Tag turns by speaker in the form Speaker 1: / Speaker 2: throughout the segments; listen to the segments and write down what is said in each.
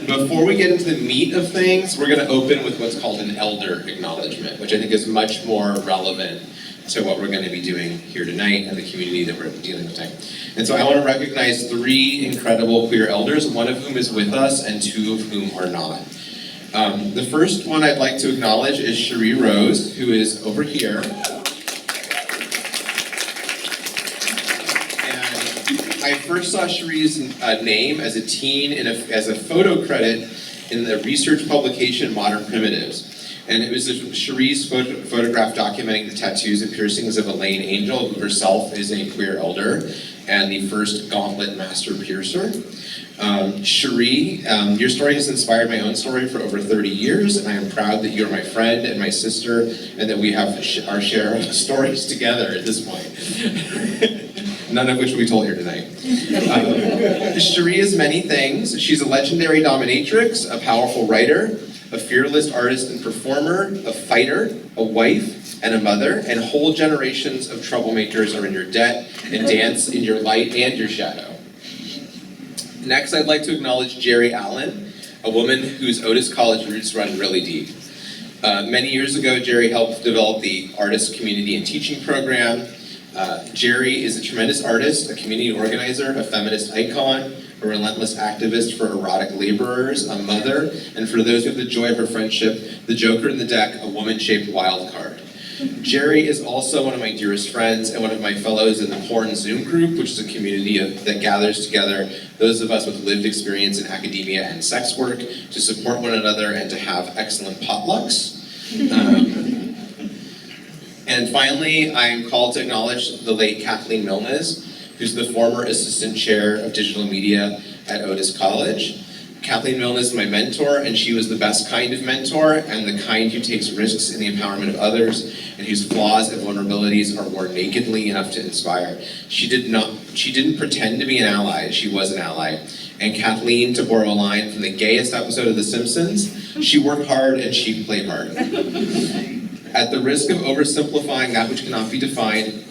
Speaker 1: Before we get into the meat of things, we're going to open with what's called an elder acknowledgement, which I think is much more relevant to what we're going to be doing here tonight and the community that we're dealing with tonight. And so I want to recognize 3 incredible queer elders, one of whom is with us and 2 of whom are not. The first one I'd like to acknowledge is Cherie Rose, who is over here. And I first saw Cherie's name as a teen as a photo credit in the research publication Modern Primitives. And it was Cherie's photograph documenting the tattoos and piercings of Elaine Angel, who herself is a queer elder and the first gauntlet master piercer. Cherie, your story has inspired my own story for over 30 years, and I am proud that you're my friend and my sister, and that we have our share of stories together at this point. None of which we told here tonight. Cherie is many things. She's a legendary dominatrix, a powerful writer, a fearless artist and performer, a fighter, a wife, and a mother, and whole generations of troublemakers are in your debt and dance in your light and your shadow. Next, I'd like to acknowledge Jerry Allen, a woman whose Otis College roots run really deep. Many years ago, Jerry helped develop the artist community and teaching program. Jerry is a tremendous artist, a community organizer, a feminist icon, a relentless activist for erotic laborers, a mother, and for those who have the joy of her friendship, the joker in the deck, a woman-shaped wild card. Jerry is also one of my dearest friends and one of my fellows in the Porn Zoom group, which is a community that gathers together those of us with lived experience in academia and sex work to support one another and to have excellent potlucks. And finally, I am called to acknowledge the late Kathleen Milnes, who's the former assistant chair of digital media at Otis College. Kathleen Milnes is my mentor, and she was the best kind of mentor, and the kind who takes risks in the empowerment of others, and whose flaws and vulnerabilities are worn nakedly enough to inspire. She didn't pretend to be an ally, she was an ally. And Kathleen, to borrow a line from the gayest episode of The Simpsons, she worked hard and she played hard. At the risk of oversimplifying that which cannot be defined,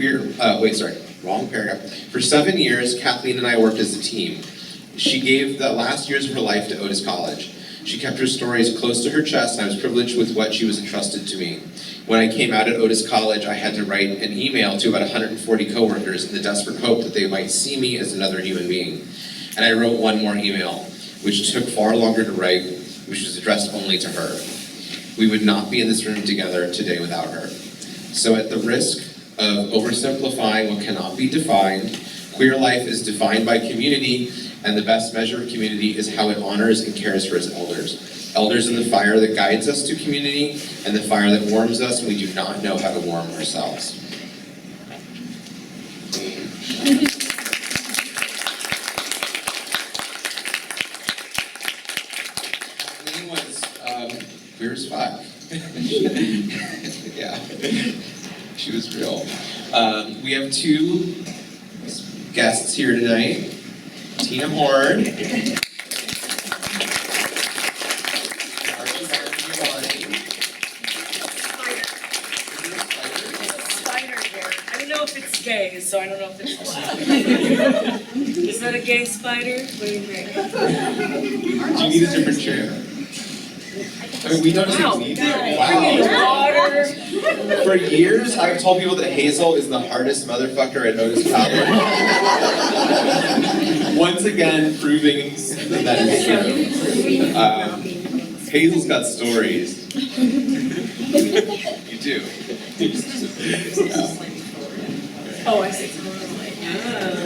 Speaker 1: wrong paragraph. For 7 years, Kathleen and I worked as a team. She gave the last years of her life to Otis College. She kept her stories close to her chest, and I was privileged with what she was entrusted to me. When I came out at Otis College, I had to write an email to about 140 coworkers in the desperate hope that they might see me as another human being. And I wrote one more email, which took far longer to write, which was addressed only to her. We would not be in this room together today without her. So at the risk of oversimplifying what cannot be defined, queer life is defined by community, and the best measure of community is how it honors and cares for its elders. Elders in the fire that guides us to community, and the fire that warms us when we do not know how to warm ourselves. Kathleen was queer as fuck. Yeah, she was real. We have 2 guests here tonight. Tina Horn. Archie Bongiovanni.
Speaker 2: Spider there. I don't know if it's gay, so I don't know if it's allowed. Is that a gay spider? What do you think?
Speaker 1: Do you need a different chair? I mean, we don't need it. Wow. For years, I've told people that Hazel is the hardest motherfucker at Otis College. Once again, proving that is true. Hazel's got stories. You do.
Speaker 2: Oh, I see.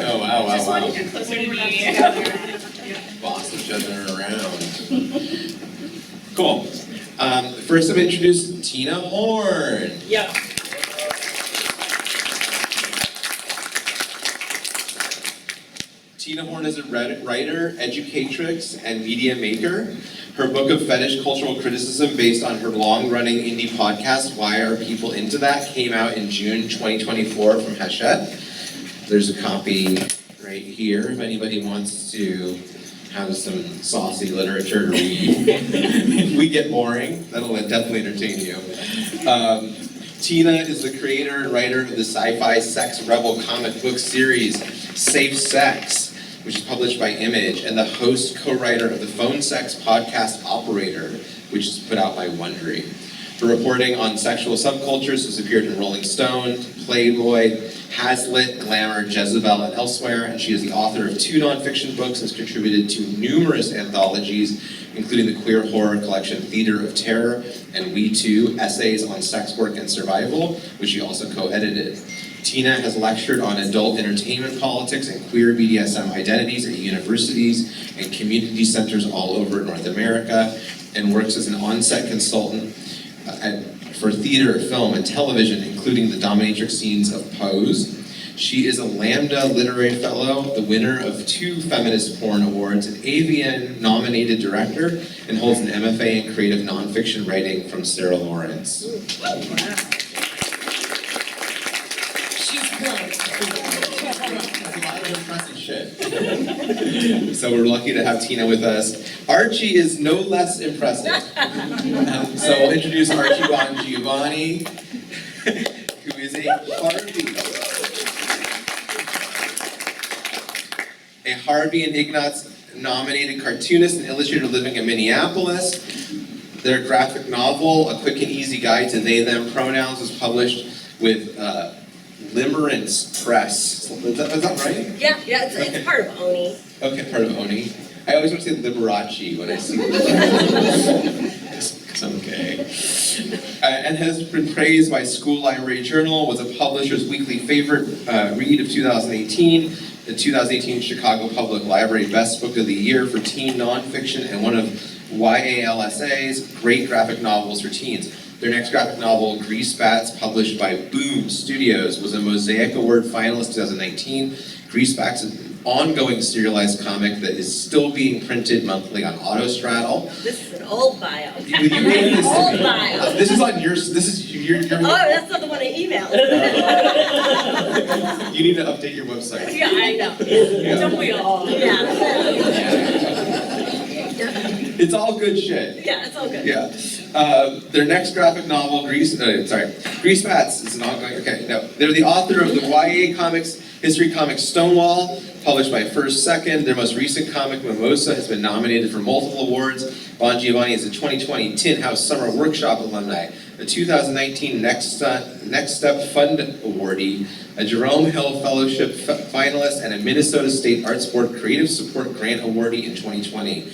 Speaker 1: Oh, wow.
Speaker 2: Closer to me.
Speaker 1: Boss each other around. Cool. First, I'm introduced Tina Horn.
Speaker 2: Yeah.
Speaker 1: Tina Horn is a writer, educatrix, and media maker. Her book of fetish cultural criticism, based on her long-running indie podcast, Why Are People Into That?, came out in June 2024 from Hachette. There's a copy right here if anybody wants to have some saucy literature to read. If we get boring, that'll definitely entertain you. Tina is the creator and writer of the sci-fi sex rebel comic book series, Safe Sex, which is published by Image, and the host, co-writer of the Phone Sex Podcast Operator, which is put out by Wondery. Her reporting on sexual subcultures has appeared in Rolling Stone, Playboy, Hazlitt, Glamour, Jezebel, and elsewhere, and she is the author of 2 nonfiction books and has contributed to numerous anthologies, including the queer horror collection Theater of Terror and We Too, Essays on Sex Work and Survival, which she also co-edited. Tina has lectured on adult entertainment politics and queer BDSM identities at universities and community centers all over North America, and works as an on-set consultant for theater, film, and television, including the dominatrix scenes of Pose. She is a Lambda Literary Fellow, the winner of 2 Feminist Porn Awards, an AVN-nominated director, and holds an MFA in Creative Nonfiction Writing from Sarah Lawrence.
Speaker 2: Wow. She's great.
Speaker 1: That's a lot of impressive shit. So we're lucky to have Tina with us. Archie is no less impressive. So we'll introduce Archie Bongiovanni, who is a Harvey and Ignatz nominated cartoonist and illustrator living in Minneapolis. Their graphic novel, A Quick and Easy Guide to They, Them Pronouns, was published with Limerence Press. Is that right?
Speaker 3: Yeah, it's part of Oni.
Speaker 1: Okay, part of Oni. I always want to say Liberace when I see it. Because I'm gay. And has been praised by School Library Journal, was a publisher's weekly favorite read of 2018, the 2018 Chicago Public Library Best Book of the Year for teen nonfiction, and one of YALSA's great graphic novels for teens. Their next graphic novel, Grease Bats, published by Boom Studios, was a Mosaic Award finalist 2019. Grease Bats is an ongoing serialized comic that is still being printed monthly on Autostraddle.
Speaker 3: This is an old bio.
Speaker 1: You made this to
Speaker 3: Old
Speaker 1: me.
Speaker 3: bio.
Speaker 1: This is on your. This is your.
Speaker 3: Oh, that's not the one I emailed.
Speaker 1: You need to update your website.
Speaker 3: Yeah, I know.
Speaker 1: Yeah.
Speaker 2: Don't we all?
Speaker 3: Yeah.
Speaker 1: It's all good shit.
Speaker 3: Yeah, it's all good.
Speaker 1: Yeah. Their next graphic novel, Grease Bats, is an ongoing. Okay, no. They're the author of the YA comics, history comic Stonewall, published by First Second. Their most recent comic, Mimosa, has been nominated for multiple awards. Bongiovanni is a 2020 Tin House Summer Workshop alumni, a 2019 Next Step Fund awardee, a Jerome Hill Fellowship finalist, and a Minnesota State Arts Board Creative Support Grant awardee in 2020.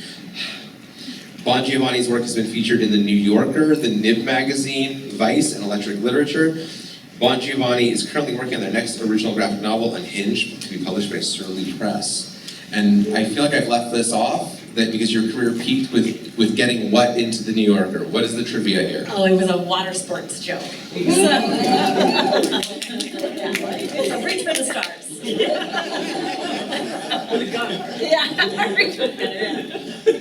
Speaker 1: Bongiovanni's work has been featured in The New Yorker, The Nib magazine, Vice, and Electric Literature. Bongiovanni is currently working on their next original graphic novel, Unhinged, to be published by Surly Press. And I feel like I've left this off, that because your career peaked with getting what into The New Yorker? What is the trivia here?
Speaker 3: Oh, it was a water sports joke. Reach for the stars.
Speaker 2: With a gun.
Speaker 3: Yeah, reach for the gun,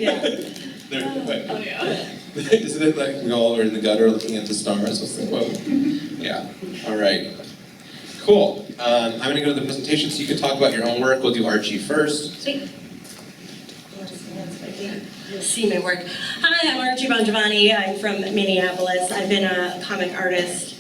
Speaker 3: yeah.
Speaker 2: Oh, yeah.
Speaker 1: Isn't it like we all are in the gutter looking at the stars? What's the quote? Yeah. All right. Cool. I'm going to go to the presentation so you can talk about your own work. We'll do Archie first.
Speaker 3: Sweet. See my work. Hi, I'm Archie Bongiovanni. I'm from Minneapolis. I've been a comic artist,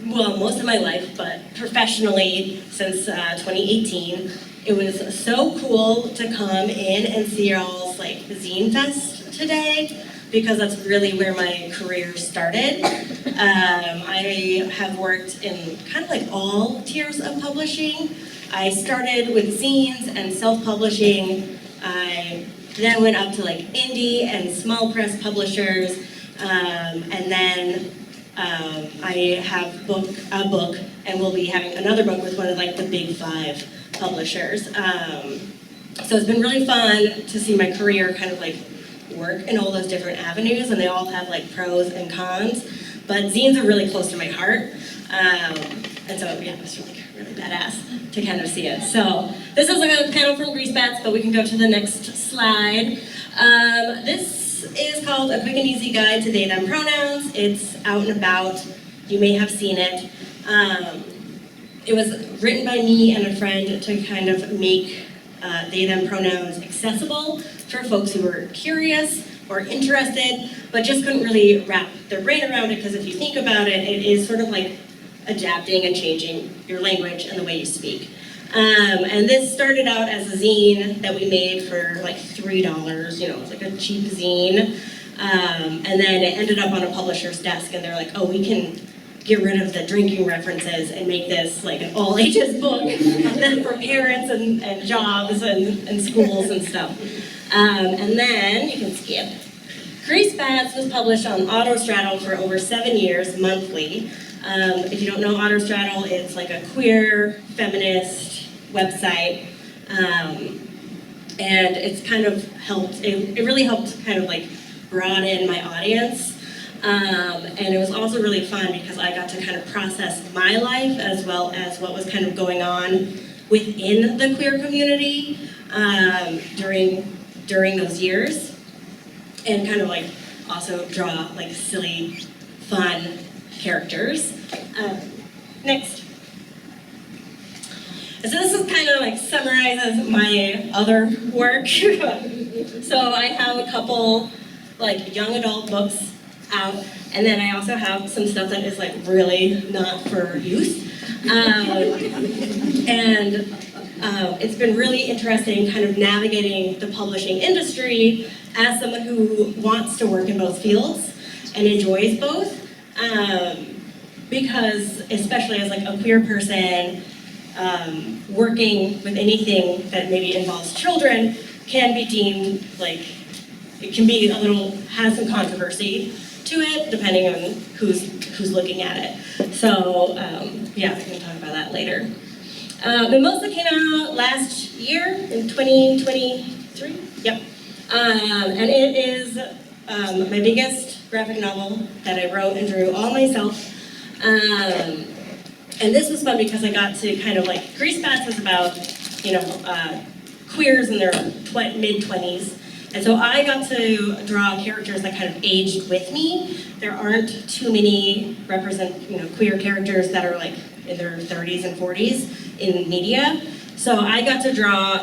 Speaker 3: most of my life, but professionally since 2018. It was so cool to come in and see y'all's Zine Fest today, because that's really where my career started. I have worked in kind of all tiers of publishing. I started with zines and self-publishing. I then went up to indie and small press publishers, and then I have a book, and we'll be having another book with one of the big 5 publishers. So it's been really fun to see my career kind of work in all those different avenues, and they all have pros and cons. But zines are really close to my heart, and so yeah, it was really badass to kind of see it. So this is a panel from Grease Bats, but we can go to the next slide. This is called A Quick and Easy Guide to They, Them Pronouns. It's out and about. You may have seen it. It was written by me and a friend to kind of make they, them pronouns accessible for folks who were curious or interested, but just couldn't really wrap their brain around it, because if you think about it, it is sort of adapting and changing your language and the way you speak. And this started out as a zine that we made for like $3, it was like a cheap zine. And then it ended up on a publisher's desk and they're like, oh, we can get rid of the drinking references and make this like an all ages book then for parents and jobs and schools and stuff. And then, you can skip. Grease Bats was published on Autostraddle for over 7 years, monthly. If you don't know Autostraddle, it's like a queer, feminist website. And it's kind of helped, it really helped kind of like broaden my audience. And it was also really fun because I got to kind of process my life as well as what was kind of going on within the queer community during those years. And kind of like also draw like silly, fun characters. Next. So this is kind of like summarizes my other work. So I have a couple like young adult books out, and then I also have some stuff that is like really not for youth. It's been really interesting kind of navigating the publishing industry as someone who wants to work in both fields and enjoys both. Because especially as like a queer person, working with anything that maybe involves children can be deemed like, it can be has some controversy to it, depending on who's looking at it. So, yeah, we can talk about that later. The most that came out last year, in 2023, yep. And it is my biggest graphic novel that I wrote and drew all myself. And this was fun because I got to kind of like, Grease Bats was about, queers in their mid-20s. And so I got to draw characters that kind of aged with me. There aren't too many queer characters that are like in their 30s and 40s in media. So I got to draw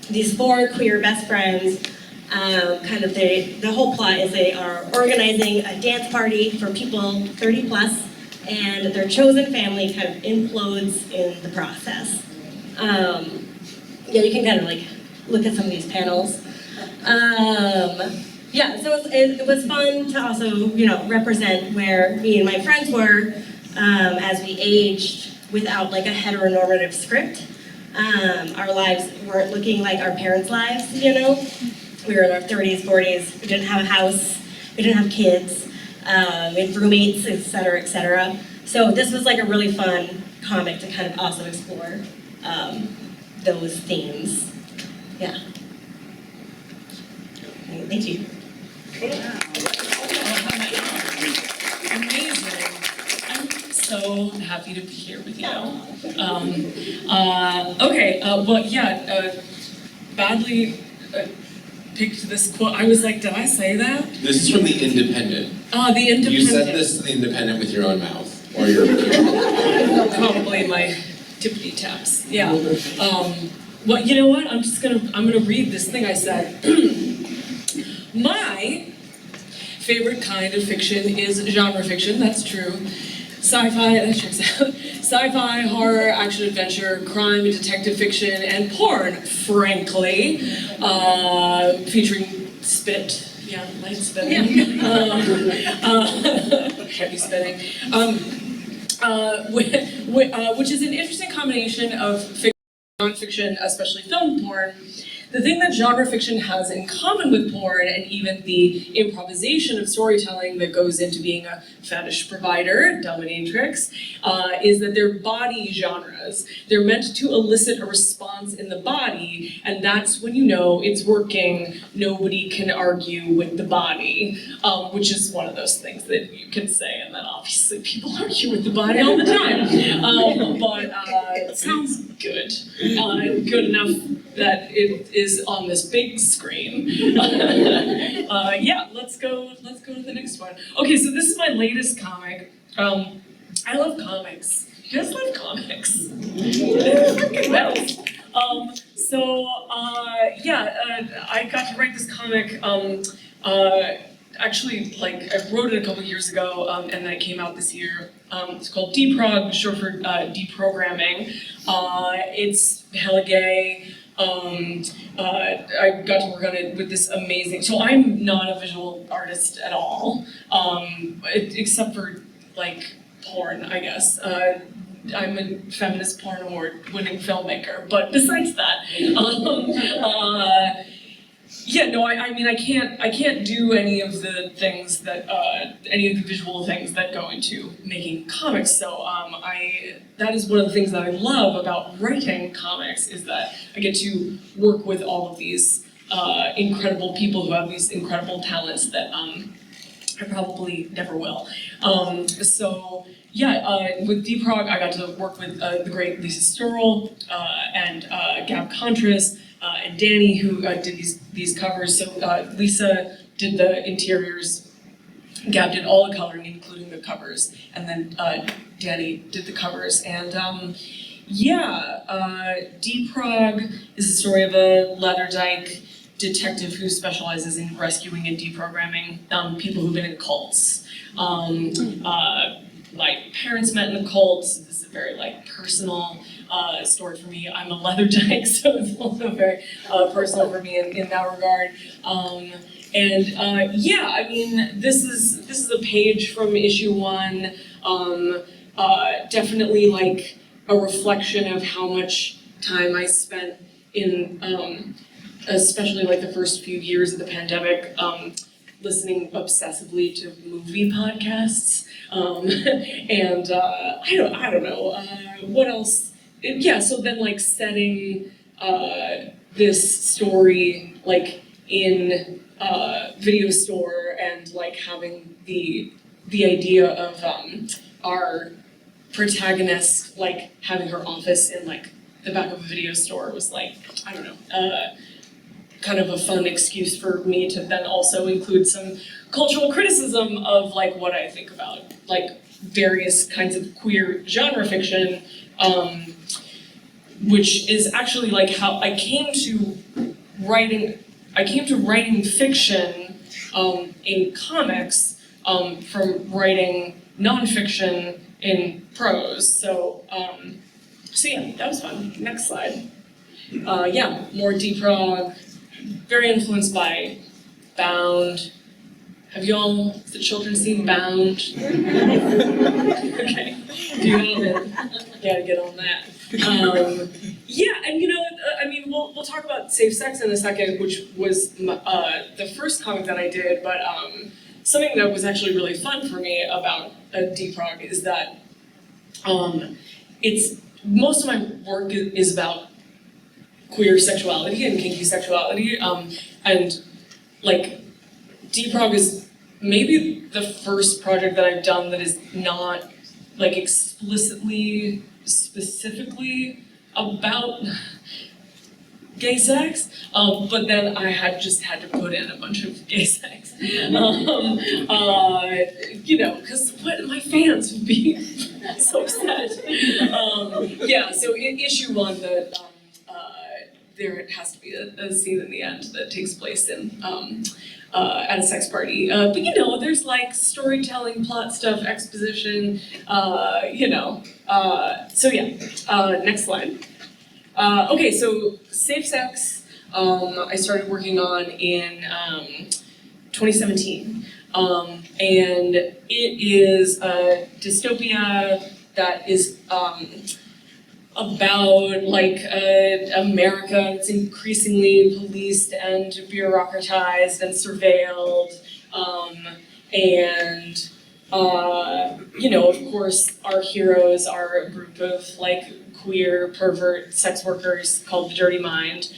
Speaker 3: these 4 queer best friends. The whole plot is they are organizing a dance party for people 30 plus, and their chosen family kind of implodes in the process. You can kind of like look at some of these panels. So it was fun to also, represent where me and my friends were as we aged without like a heteronormative script. Our lives weren't looking like our parents' lives, We were in our 30s, 40s, we didn't have a house, we didn't have kids, we had roommates, etc., etc. So this was like a really fun comic to kind of also explore those themes. Yeah. Thank you.
Speaker 4: Amazing. I'm so happy to be here with you. Badly picked this quote. I was like, did I say that?
Speaker 1: This is from The Independent.
Speaker 4: The Independent.
Speaker 1: You said this to The Independent with your own mouth, or your
Speaker 4: Probably my tippity taps. Yeah. Well, you know what? I'm gonna read this thing I said. My favorite kind of fiction is genre fiction, that's true. Sci-fi, that checks out. Sci-fi, horror, action, adventure, crime, detective fiction, and porn, frankly. Featuring spit. Yeah, light spitting. Heavy spitting. Which is an interesting combination of fiction and non-fiction, especially film porn. The thing that genre fiction has in common with porn, and even the improvisation of storytelling that goes into being a fetish provider, dominatrix, is that they're body genres. They're meant to elicit a response in the body, and that's when you know it's working. Nobody can argue with the body, which is one of those things that you can say, and then obviously people argue with the body all the time. But it sounds good. Good enough that it is on this big screen. Yeah, let's go to the next one. Okay, so this is my latest comic. I love comics. You guys love comics? Freaking bells. I got to write this comic actually, like, I wrote it a couple years ago, and then it came out this year. It's called Deprog, short for deprogramming. It's hella gay. I got to work on it with this amazing. So I'm not a visual artist at all, except for like porn, I guess. I'm a feminist porn award-winning filmmaker, but besides that, yeah, no, I mean, I can't do any of the things that, any of the visual things that go into making comics, so, that is one of the things that I love about writing comics, is that I get to work with all of these, incredible people who have these incredible talents that, I probably never will. So, yeah, with Deprog, I got to work with, the great Lisa Sturl, and, Gab Contras, and Danny, who did these covers. So Lisa did the interiors, Gab did all the coloring, including the covers, and then Danny did the covers. And Deprog is the story of a Leatherdyke detective who specializes in rescuing and deprogramming people who've been in cults. My parents met in the cults. This is a very like personal story for me. I'm a Leatherdyke, so it's also very personal for me in that regard. I mean, this is a page from issue 1. Definitely like a reflection of how much time I spent in, especially like the first few years of the pandemic, listening obsessively to movie podcasts. I don't know, what else? So then like setting this story like in video store and like having the idea of our protagonist like having her office in like the back of a video store was like, I don't know, kind of a fun excuse for me to then also include some cultural criticism of like what I think about like various kinds of queer genre fiction, which is actually like how I came to writing fiction in comics from writing nonfiction in prose. So yeah, that was fun. Next slide. More Deprog. Very influenced by Bound. Have the children seen Bound? Okay, if you haven't, gotta get on that. And you know, I mean, we'll talk about safe sex in a second, which was the first comic that I did, but something that was actually really fun for me about Deprog is that most of my work is about queer sexuality and kinky sexuality, and like Deprog is maybe the first project that I've done that is not like explicitly, specifically about gay sex, but then I had to put in a bunch of gay sex, you know, because my fans would be so upset. So in issue 1, there has to be a scene in the end that takes place in at a sex party. But you know, there's like storytelling, plot stuff, exposition, next slide. Okay, so safe sex, I started working on in 2017. And it is a dystopia that is about like America that's increasingly policed and bureaucratized and surveilled, of course our heroes are a group of like queer pervert sex workers called the Dirty Mind,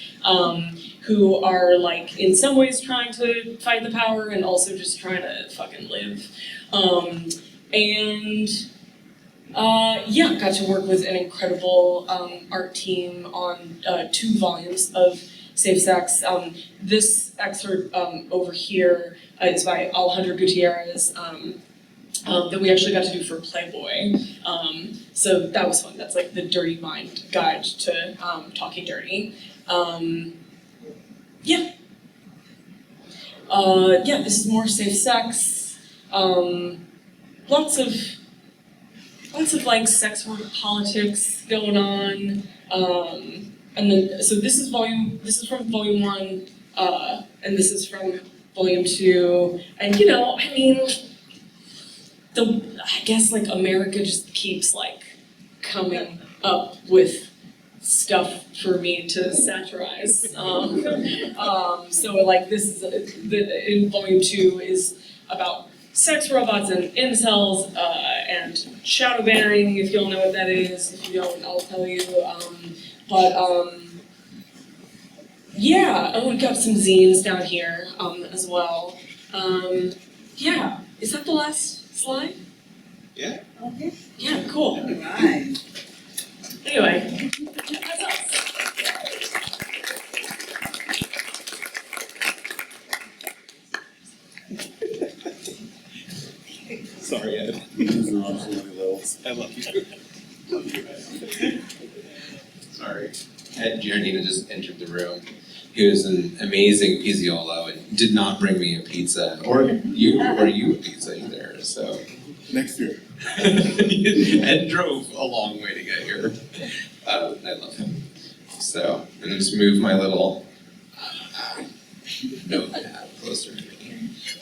Speaker 4: who are like in some ways trying to fight the power and also just trying to fucking live. Got to work with an incredible art team on 2 volumes of safe sex. This excerpt over here is by Alejandro Gutierrez that we actually got to do for Playboy. So that was fun. That's like the Dirty Mind guide to yeah, this is more safe sex. Lots of like sex politics going on. And then so this is from volume 1, and this is from volume 2. And you know, I mean, I guess like America just keeps like coming up with stuff for me to satirize. So like this is in volume 2 is about sex robots and incels and shadow banning, if y'all know what that is. If you don't, I'll tell you. Yeah, oh, we've got some zines down here as well. Yeah, is that the last slide?
Speaker 1: Yeah.
Speaker 2: Okay.
Speaker 4: Yeah, cool.
Speaker 2: Right.
Speaker 4: Anyway, that's us.
Speaker 1: Sorry, Ed. I love you. Sorry. Ed Giardina just entered the room. He was an amazing pizziolo and did not bring me a pizza, or you a pizza either, so.
Speaker 5: Next year.
Speaker 1: Ed drove a long way to get here. I love him. So, I'm gonna just move my little notepad closer to me.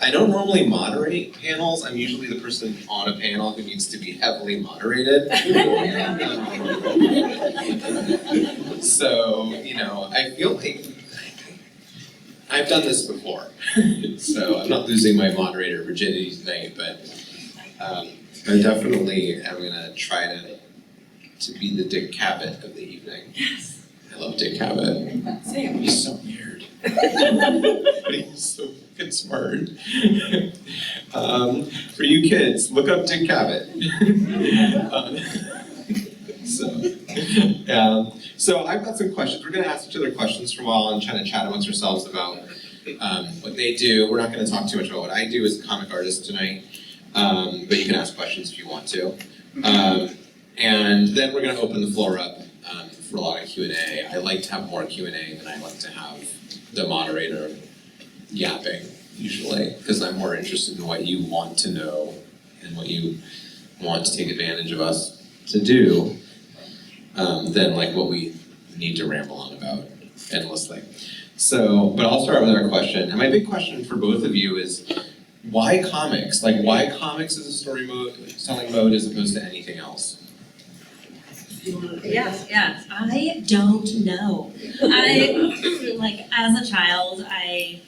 Speaker 1: I don't normally moderate panels. I'm usually the person on a panel who needs to be heavily moderated. So, you know, I feel like I've done this before. So I'm not losing my moderator virginity tonight, but I definitely am gonna try to be the Dick Cavett of the evening.
Speaker 4: Yes.
Speaker 1: I love Dick Cavett.
Speaker 4: Same.
Speaker 1: He's so weird. But he's so fucking smart. For you kids, look up Dick Cavett. So I've got some questions. We're gonna ask each other questions for a while and kind of chat amongst ourselves about what they do. We're not gonna talk too much about what I do as a comic artist tonight, but you can ask questions if you want to. And then we're gonna open the floor up for a lot of Q&A. I like to have more Q&A than I like to have the moderator yapping, usually, because I'm more interested in what you want to know and what you want to take advantage of us to do than like what we need to ramble on about endlessly. So, but I'll start with our question. And my big question for both of you is, why comics? Like, why comics as a storytelling mode as opposed to anything else?
Speaker 3: Yes, I don't know. Like, as a child, I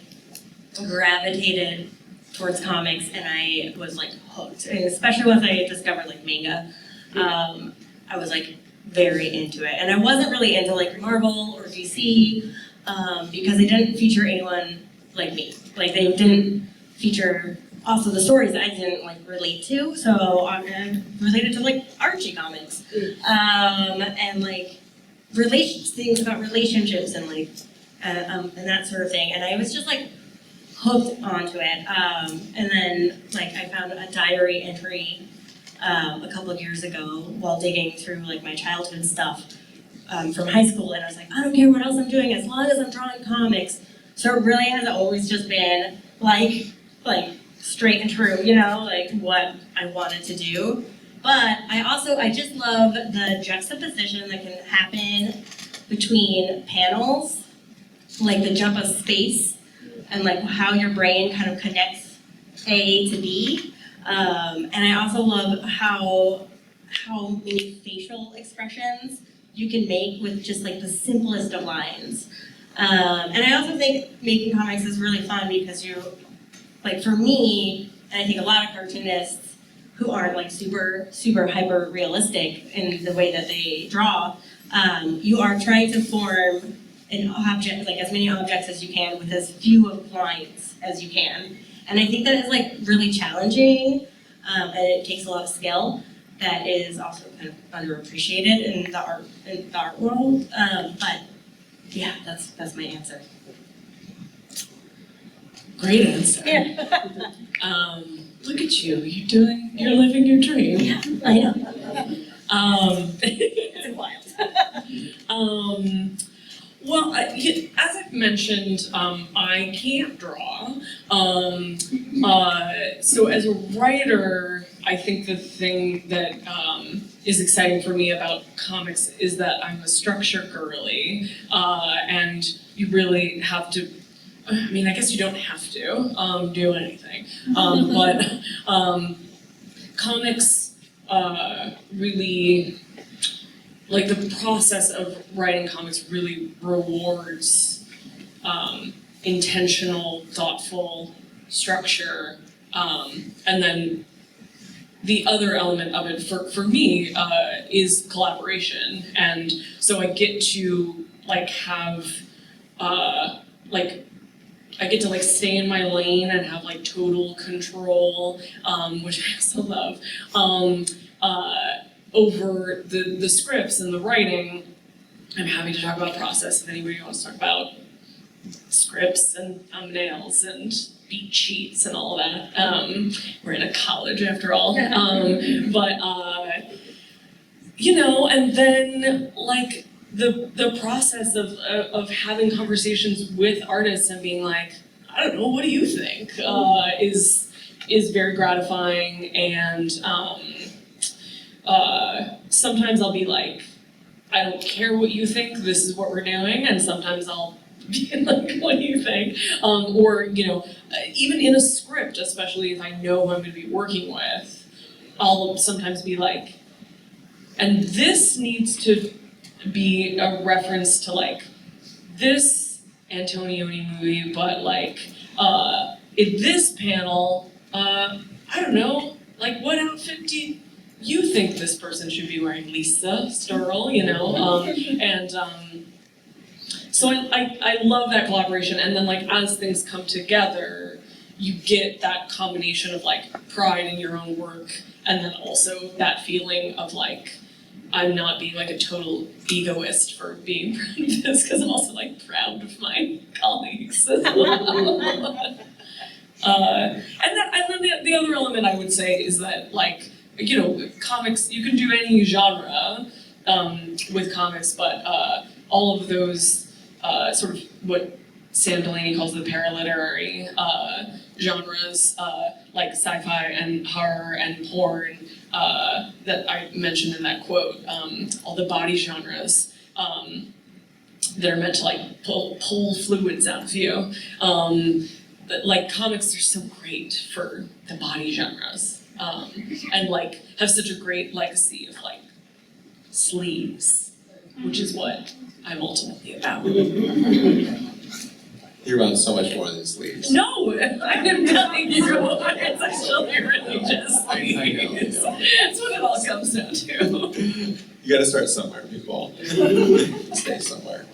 Speaker 3: gravitated towards comics and I was like hooked. And especially once I discovered like manga, I was like very into it. And I wasn't really into like Marvel or DC because they didn't feature anyone like me. Like they didn't feature also the stories that I didn't like relate to. So I related to like Archie comics and like things about relationships and like and that sort of thing. And I was just like hooked onto it. And then like I found a diary entry a couple of years ago while digging through like my childhood stuff from high school, and I was like, I don't care what else I'm doing as long as I'm drawing comics. So it really has always just been like straight and true, you know, like what I wanted to do. But I just love the juxtaposition that can happen between panels, like the jump of space and like how your brain kind of connects A to B. And I also love how many facial expressions you can make with just like the simplest of lines. And I also think making comics is really fun because like for me, and I think a lot of cartoonists who aren't like super hyper realistic in the way that they draw, you are trying to form an object, like as many objects as you can with as few of lines as you can. And I think that is like really challenging, and it takes a lot of skill that is also kind of underappreciated in the art world. But yeah, that's my answer.
Speaker 4: Great answer.
Speaker 3: Yeah.
Speaker 4: Look at you, you're living your dream.
Speaker 3: Yeah, I know. It's wild.
Speaker 4: Well, as I've mentioned, I can't draw, So as a writer, I think the thing that is exciting for me about comics is that I'm a structure girly, and you really have to. I mean, I guess you don't have to do anything, but comics really, like the process of writing comics really rewards intentional, thoughtful structure, and then the other element of it for me is collaboration, and so I get to like have like I get to like stay in my lane and have like total control, which I also love, over the scripts and the writing. I'm happy to talk about process if anybody wants to talk about scripts and thumbnails and beat sheets and all of that. We're in a college after all. But you know, and then like the process of having conversations with artists and being like, I don't know, what do you think? Is very gratifying, and sometimes I'll be like, I don't care what you think, this is what we're doing, and sometimes I'll be like, what do you think? Or, you know, even in a script, especially if I know who I'm gonna be working with, I'll sometimes be like, and this needs to be a reference to like this Antonioni movie, but like in this panel, I don't know, like what outfit do you think this person should be wearing, Lisa Sturl, you know? So I love that collaboration, and then like as things come together, you get that combination of like pride in your own work, and then also that feeling of like, I'm not being like a total egoist for being proud of this, because I'm also like proud of my colleagues as well. And then the other element I would say is that like, you know, comics, you can do any genre with comics, but all of those sort of what Sam Delaney calls the paraliterary genres, like sci-fi and horror and porn, that I mentioned in that quote, all the body genres that are meant to like pull fluids out of you. But like comics are so great for the body genres, and like have such a great legacy of like sleeves, which is what I'm ultimately about.
Speaker 1: You're about so much more than sleeves.
Speaker 4: No, I'm telling you, it's actually really just sleeves. That's what it all comes down to.
Speaker 1: You gotta start somewhere, people. Stay somewhere.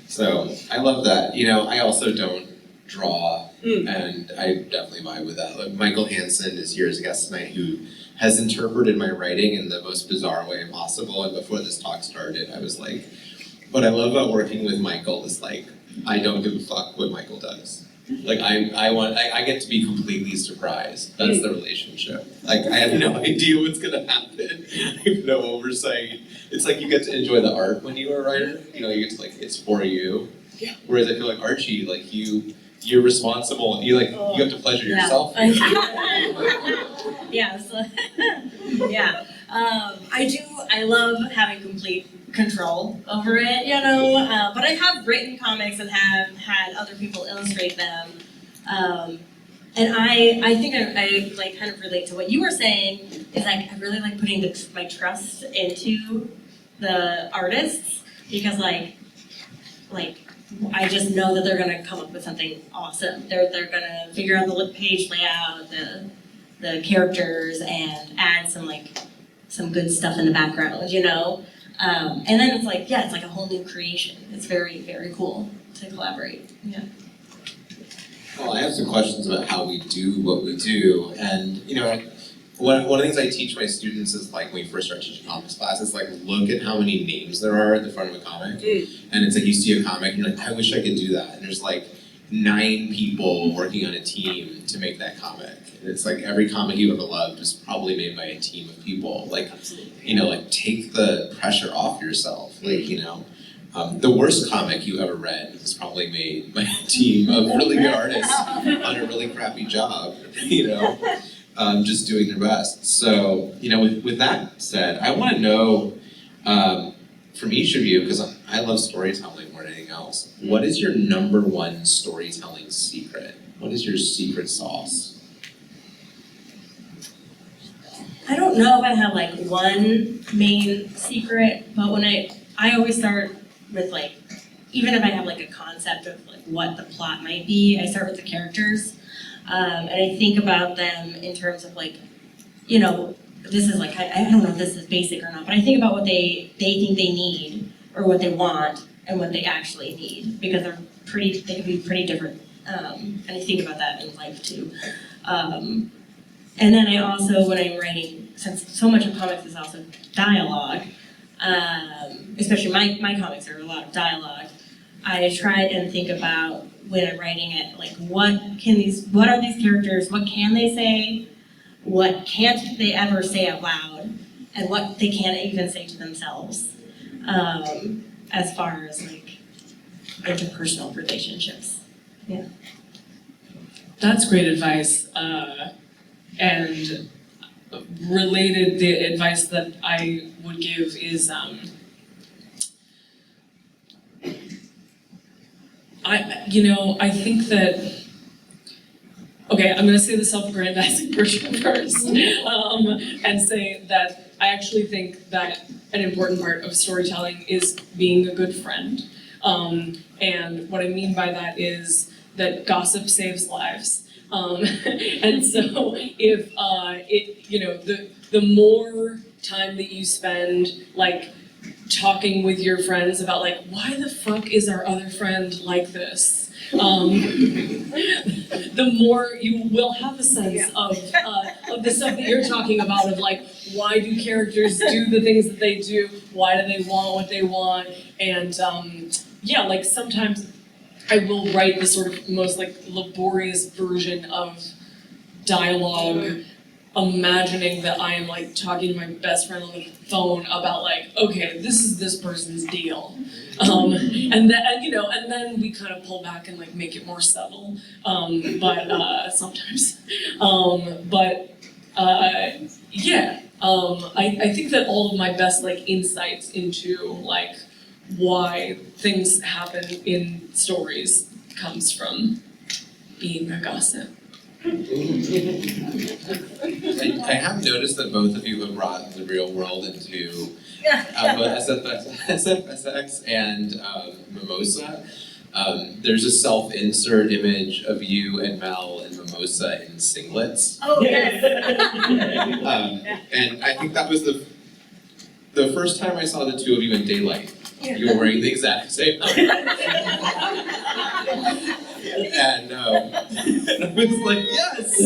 Speaker 1: So, I love that. You know, I also don't draw, and I definitely vibe with that. Like, Michael Hansen is here as a guest tonight, who has interpreted my writing in the most bizarre way possible, and before this talk started, I was like, what I love about working with Michael is like, I don't give a fuck what Michael does. Like I get to be completely surprised. That's the relationship. Like I have no idea what's gonna happen. I have no oversight. It's like you get to enjoy the art when you are a writer. You know, you get to like, it's for you.
Speaker 4: Yeah.
Speaker 1: Whereas I feel like Archie, like you're responsible. You have to pleasure yourself.
Speaker 3: Yeah, so, yeah. I love having complete control over it, you know, but I have written comics and have had other people illustrate them. And I think I like kind of relate to what you were saying, is like I really like putting my trust into the artists, because like I just know that they're gonna come up with something awesome. They're gonna figure out the page layout, the characters, and add some good stuff in the background, you know? And then it's like, yeah, it's like a whole new creation. It's very, very cool to collaborate, yeah.
Speaker 1: Well, I have some questions about how we do what we do, and you know, one of the things I teach my students is like when we first start teaching comics class, is like look at how many names there are at the front of a comic, and it's like you see a comic and you're like, I wish I could do that, and there's like 9 people working on a team to make that comic. And it's like every comic you ever loved was probably made by a team of people. Like, you know, like take the pressure off yourself. Like, you know, The worst comic you ever read was probably made by a team of really good artists on a really crappy job, just doing their best. So, with that said, I want to know from each of you, because I love storytelling more than anything else, what is your number one storytelling secret? What is your secret sauce?
Speaker 3: I don't know if I have like one main secret, but when I always start with like, even if I have like a concept of like what the plot might be, I start with the characters. And I think about them in terms of like, this is like, I don't know if this is basic or not, but I think about what they think they need or what they want and what they actually need, because they can be pretty different. And I think about that in life too. And then I also, when I'm writing, since so much of comics is also dialogue, especially my comics are a lot of dialogue, I try and think about when I'm writing it, like what are these characters, what can they say, what can't they ever say out loud, and what they can't even say to themselves, as far as like interpersonal relationships. Yeah.
Speaker 4: That's great advice. And related, the advice that I would give is, I think that, okay, I'm gonna say the self-aggrandizing version first, and say that I actually think that an important part of storytelling is being a good friend. And what I mean by that is that gossip saves lives. And so if the more time that you spend like talking with your friends about like, why the fuck is our other friend like this? The more you will have a sense of the stuff that you're talking about, of like, why do characters do the things that they do? Why do they want what they want? And like sometimes I will write the sort of most like laborious version of dialogue, imagining that I am like talking to my best friend on the phone about like, okay, this is this person's deal, and then we kind of pull back and like make it more subtle, but sometimes, I think that all of my best like insights into like why things happen in stories comes from being a gossip.
Speaker 1: I have noticed that both of you have brought the real world into both SFX and Mimosa. There's a self-insert image of you and Mel and Mimosa in singlets.
Speaker 2: Oh, yes.
Speaker 1: And I think that was the first time I saw the two of you in daylight. You were wearing the exact same thing. And I was like, yes!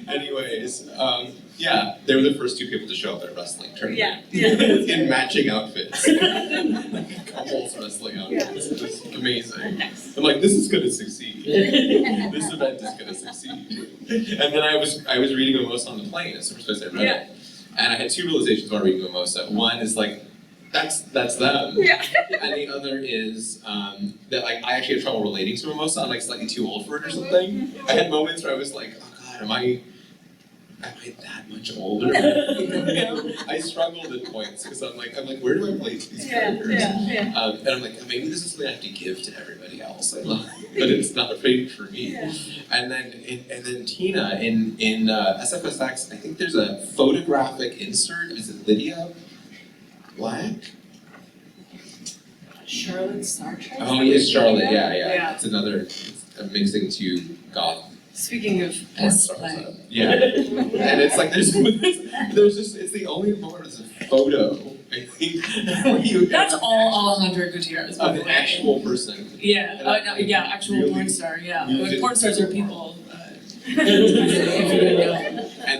Speaker 1: Anyways, they were the first two people to show up at a wrestling tournament. In matching outfits. Like couples wrestling outfits. It was amazing. I'm like, this is gonna succeed. This event is gonna succeed. And then I was reading Mimosa on the plane as soon as I read it. And I had two realizations while reading Mimosa. One is like, that's them. Yeah. And the other is that like I actually had trouble relating to Mimosa. I'm like slightly too old for it or something. I had moments where I was like, oh god, am I that much older? I struggled at points because I'm like, where do I relate to these characters? And I'm like, maybe this is something I have to give to everybody else. I love it, but it's not right for me. Yeah. And then Tina in SFSX, I think there's a photographic insert. Is it Lydia Black?
Speaker 2: Charlotte Star Trek?
Speaker 1: Oh, yes, Charlotte. Yeah. It's I'm mixing two goth.
Speaker 4: Speaking of piss play.
Speaker 1: Yeah. And it's like there's just it's the only moment there's a photo. I think.
Speaker 4: That's all Alejandro Gutierrez.
Speaker 1: Of an actual person.
Speaker 4: Yeah. Actual really, porn star. Yeah. Porn stars are people.
Speaker 1: And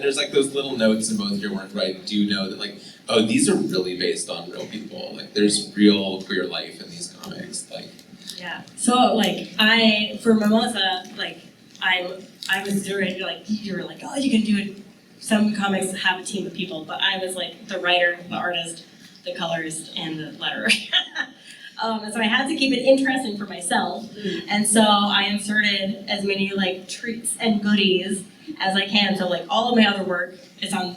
Speaker 1: there's like those little notes in both of your work, right? Do you know that like, oh, these are really based on real people. Like there's real queer life in these comics. Like.
Speaker 3: Yeah. So like for Mimosa, like I was doing like you were like, oh, you can do it. Some comics have a team of people, but I was like the writer, the artist, the colorist and the letterer. And so I had to keep it interesting for myself. And so I inserted as many like treats and goodies as I can. So like all of my other work is on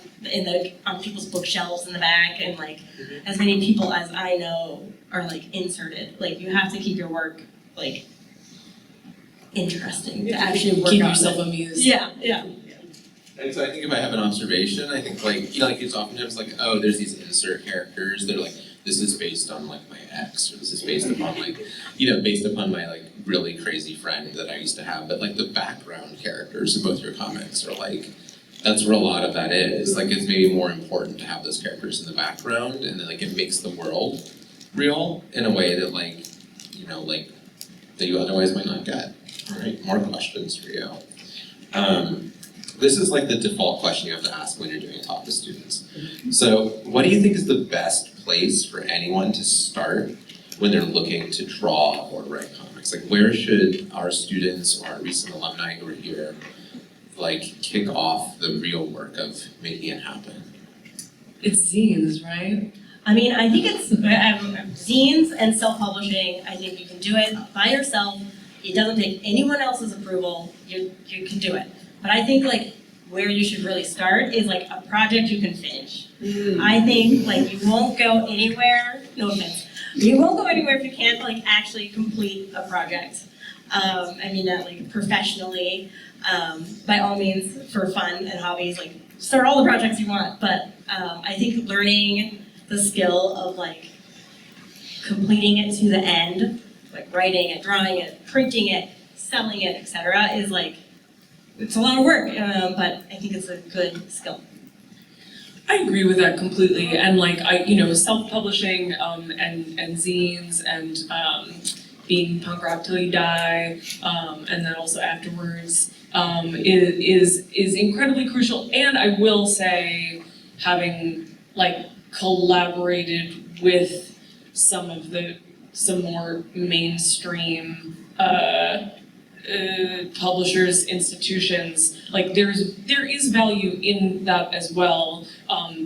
Speaker 3: people's bookshelves in the back, and like as many people as I know are like inserted. Like you have to keep your work like interesting to actually work
Speaker 4: Keep
Speaker 3: on
Speaker 4: yourself
Speaker 3: it.
Speaker 4: amused.
Speaker 3: Yeah, yeah.
Speaker 1: And so I think if I have an observation, I think like, you know, like it's oftentimes like, oh, there's these insert characters that are like, this is based on like my ex, or this is based upon like, you know, based upon my like really crazy friend that I used to have. But like the background characters in both your comics are like, that's where a lot of that is. Like it's maybe more important to have those characters in the background, and then like it makes the world real in a way that like, you know, like that you otherwise might not get. All right, more questions for you. This is like the default question you have to ask when you're doing a talk to students. So what do you think is the best place for anyone to start when they're looking to draw or write comics? Like where should our students or our recent alumni who are here like kick off the real work of making it happen?
Speaker 4: It's zines, right?
Speaker 3: I mean, I think it's zines and self-publishing. I think you can do it by yourself. It doesn't take anyone else's approval. You can do it. But I think like where you should really start is like a project you can finish. I think like you won't go anywhere, no offense, you won't go anywhere if you can't like actually complete a project. I mean that like professionally, by all means for fun and hobbies, like start all the projects you want. But I think learning the skill of like completing it to the end, like writing it, drawing it, printing it, selling it, etc., is like, it's a lot of work, but I think it's a good skill.
Speaker 4: I agree with that completely, and like self-publishing and zines and being punk rock till you die, and then also afterwards is incredibly crucial. And I will say, having like collaborated with some more mainstream publishers, institutions, like there is value in that as well,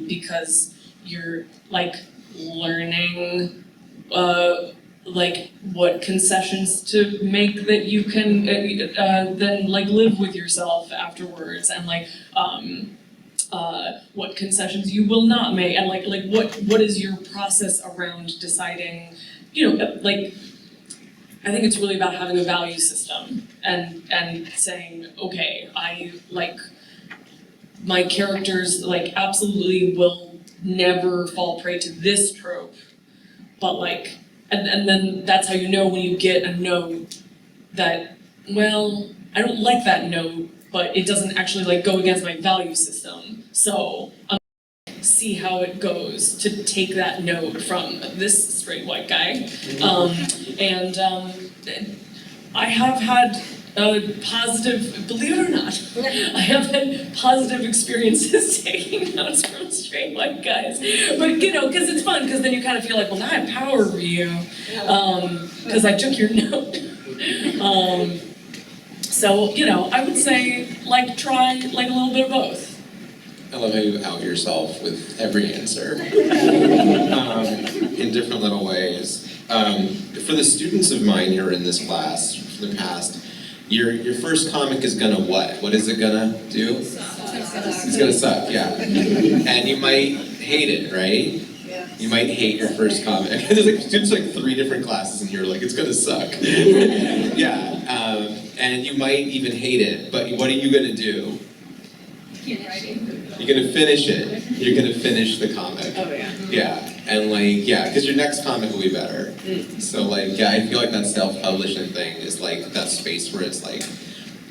Speaker 4: because you're like learning like what concessions to make that you can then like live with yourself afterwards, and like what concessions you will not make, and like what is your process around deciding, like I think it's really about having a value system and saying, okay, I like my characters like absolutely will never fall prey to this trope, but like and then that's how you know when you get a note that, well, I don't like that note, but it doesn't actually like go against my value system. So I'm gonna see how it goes to take that note from this straight white guy. I have had positive, believe it or not, I have had positive experiences taking notes from straight white guys. But because it's fun, because then you kind of feel like, well, now I have power over you, because I took your note. So, I would say, like, try, like, a little bit of both.
Speaker 1: I love how you out yourself with every answer in different little ways. For the students of mine who are in this class from the past, your first comic is gonna what? What is it gonna do? It's gonna suck, yeah. And you might hate it, right?
Speaker 2: Yeah.
Speaker 1: You might hate your first comic. There's like students like 3 different classes in here, like it's gonna suck. Yeah, and you might even hate it, but what are you gonna do?
Speaker 2: Keep writing.
Speaker 1: You're gonna finish it. You're gonna finish the comic.
Speaker 2: Oh yeah.
Speaker 1: Yeah, and like, yeah, because your next comic will be better. So like, yeah, I feel like that self-publishing thing is like that space where it's like,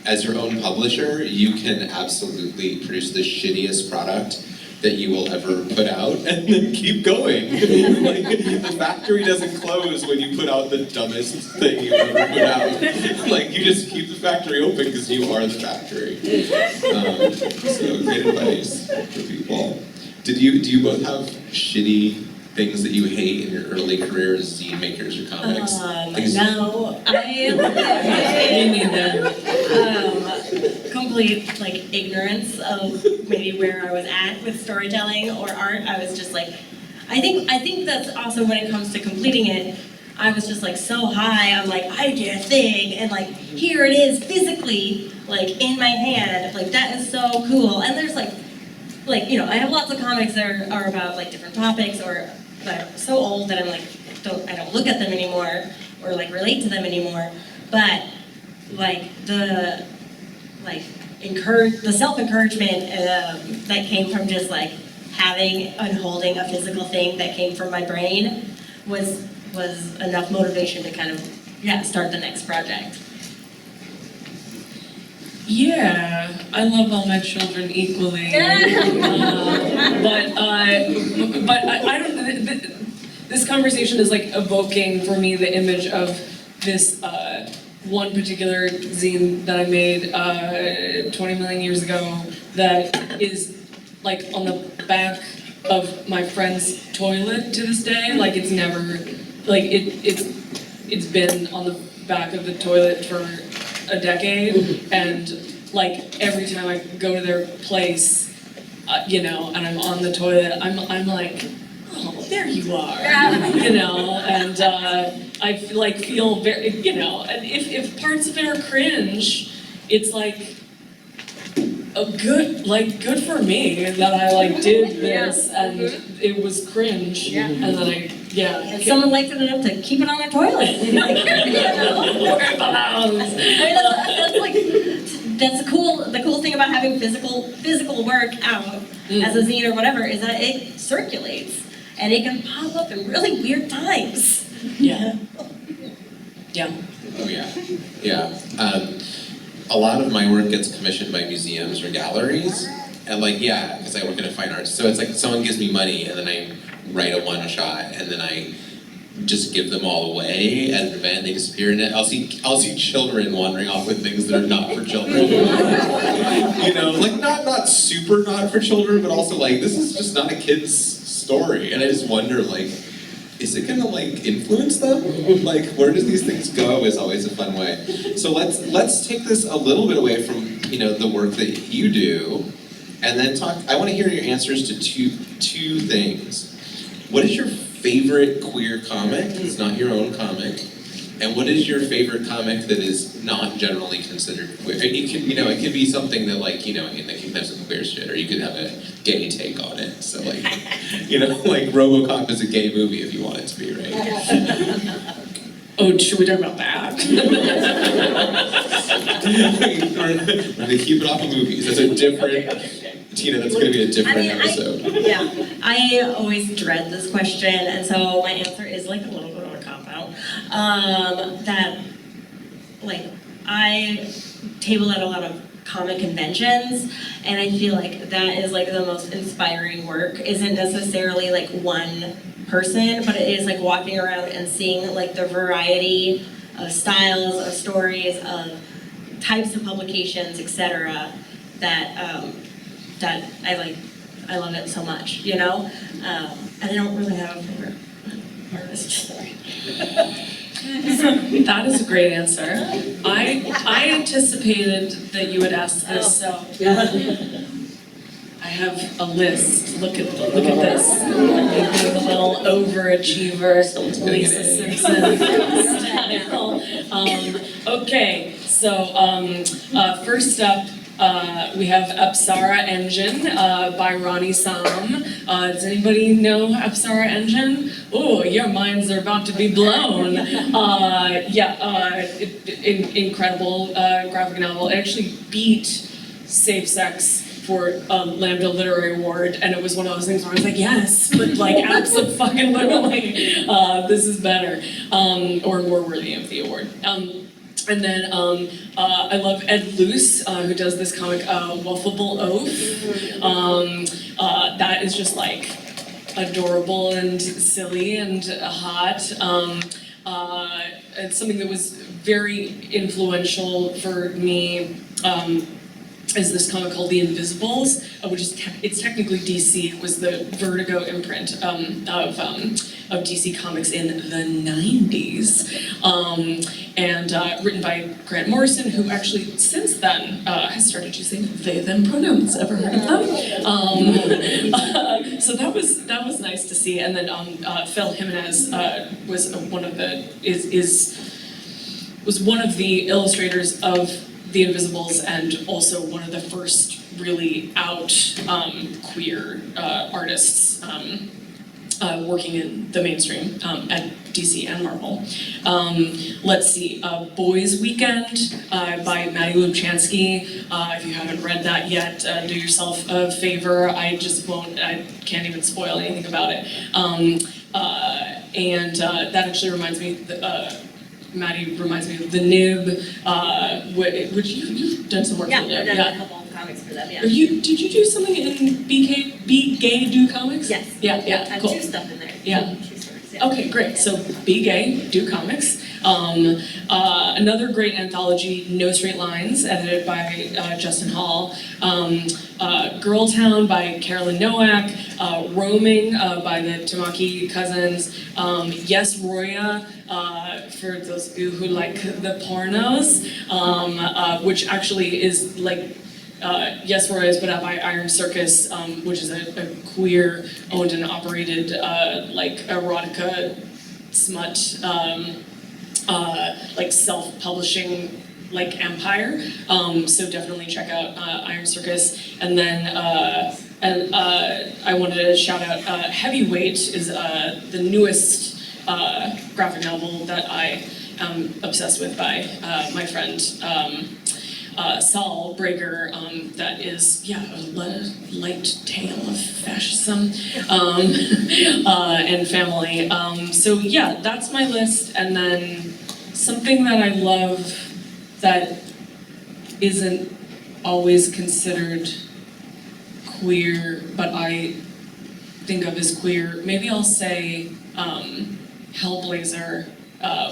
Speaker 1: as your own publisher, you can absolutely produce the shittiest product that you will ever put out, and then keep going. Like, the factory doesn't close when you put out the dumbest thing you ever put out. Like, you just keep the factory open because you are the factory. So great advice for people. Do you both have shitty things that you hate in your early career as zine makers or comics?
Speaker 3: No, complete like ignorance of maybe where I was at with storytelling or art. I was just like, I think that's also when it comes to completing it, I was just like so high, I'm like, I did a thing, and like, here it is physically, like in my hand, like that is so cool. And there's like, you know, I have lots of comics that are about like different topics, or that are so old that I'm like, I don't look at them anymore, or like relate to them anymore. But like the self-encouragement that came from just like having and holding a physical thing that came from my brain was enough motivation to kind of start the next project.
Speaker 4: Yeah, I love all my children equally. But I don't. This conversation is like evoking for me the image of this one particular zine that I made 20 million years ago that is like on the back of my friend's toilet to this day. Like it's never, like it's been on the back of the toilet for a decade, and like every time I go to their place, you know, and I'm on the toilet, I'm like, oh, there you are, you know, and I feel very, you know, and if parts of it are cringe, it's like good for me that I like did this and it was cringe, and then
Speaker 3: And someone liked it enough to keep it on their toilet. Like, you know?
Speaker 4: Where it belongs.
Speaker 3: I mean, that's like, that's the cool thing about having physical work out as a zine or whatever, is that it circulates and it can pop up in really weird times.
Speaker 4: Yeah. Yeah.
Speaker 1: Oh yeah, yeah. A lot of my work gets commissioned by museums or galleries, and like because I work in a fine arts, so it's like someone gives me money and then I write a one shot and then I just give them all away at an event. They disappear, and I'll see children wandering off with things that are not for children. You know, like not super not for children, but also like this is just not a kid's story, and I just wonder like, is it gonna like influence them? Like where does these things go is always a fun way. So let's take this a little bit away from the work that you do, and then talk. I want to hear your answers to two things. What is your favorite queer comic that's not your own comic? And what is your favorite comic that is not generally considered queer? It can, it can be something that like, it can have some queer shit, or you could have a gay take on it. So like, like RoboCop is a gay movie if you want it to be, right?
Speaker 4: Oh, should we talk about that?
Speaker 1: Or they keep it off of movies. That's a different, Tina, that's going to be a different episode.
Speaker 3: I always dread this question, and so my answer is like a little bit of a cop-out. That, like, I table at a lot of comic conventions, and I feel like that is like the most inspiring work. Isn't necessarily like one person, but it is like walking around and seeing like the variety of styles, of stories, of types of publications, etc. That I like. I love it so much, and I don't really have a favorite artist. Sorry.
Speaker 4: That is a great answer. I anticipated that you would ask this, so I have a list. Look at this. Being a little overachiever, Lisa Simpson style. Okay, so first up. We have Apsara Engine by Ronnie Sam. Does anybody know Apsara Engine? Oh, your minds are about to be blown. Incredible graphic novel. It actually beat Safe Sex for Lambda Literary Award, and it was one of those things where I was like, yes, but like absolutely, this is better, or more worthy of the award. And then I love Ed Luce, who does this comic, Waffable Oaf. That is just like adorable and silly and hot. It's something that was very influential for me. Is this comic called The Invisibles, which is it's technically DC. It was the Vertigo imprint of of DC Comics in the 90s. And written by Grant Morrison, who actually since then has started using they, them pronouns. Ever heard of them? So that was nice to see. And then Phil Jimenez was one of the was one of the illustrators of The Invisibles and also one of the first really out queer artists working in the mainstream at DC and Marvel. Let's see, Boys Weekend by Maddie Lubchansky. If you haven't read that yet, do yourself a favor. I can't even spoil anything about it. And that actually reminds me, Maddie reminds me of The Nib, which you've done some work
Speaker 3: Yeah,
Speaker 4: with The Nib.
Speaker 3: I've done a couple of comics for them, yeah.
Speaker 4: Did you do something in Be Gay Do Comics?
Speaker 3: Yes.
Speaker 4: Yeah,
Speaker 3: I have
Speaker 4: cool.
Speaker 3: 2 stuff in there.
Speaker 4: Yeah.
Speaker 3: 2 stories, yeah.
Speaker 4: Okay, great. So Be Gay, Do Comics. Another great anthology, No Straight Lines, edited by Justin Hall. Girl Town by Carolyn Nowak. Roaming by the Tamaki cousins. Yes, Roya, for those of you who like the pornos, which actually is like Yes, Roy is put out by Iron Circus, which is a queer owned and operated like erotica smut like self-publishing like empire. So definitely check out Iron Circus. And then I wanted to shout out Heavyweight is the newest graphic novel that I am obsessed with by my friend Saul Breaker, that is, a light tale of fascism and family. So yeah, that's my list. And then something that I love that isn't always considered queer, but I think of as queer, maybe I'll say Hellblazer,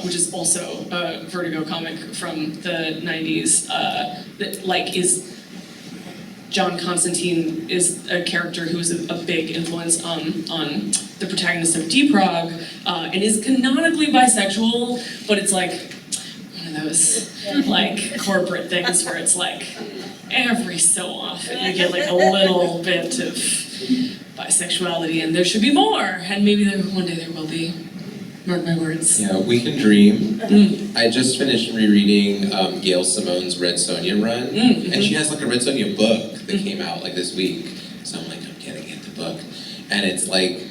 Speaker 4: which is also a Vertigo comic from the 90s, that like is, John Constantine is a character who is a big influence on the protagonist of Deeprog, and is canonically bisexual, but it's like one of those like corporate things where it's like every so often you get like a little bit of bisexuality, and there should be more, and maybe one day there will be. Mark my words.
Speaker 1: Yeah, we can dream. I just finished rereading Gail Simone's Red Sonja run, and she has like a Red Sonja book that came out like this week. So I'm like, I'm gonna get the book, and it's like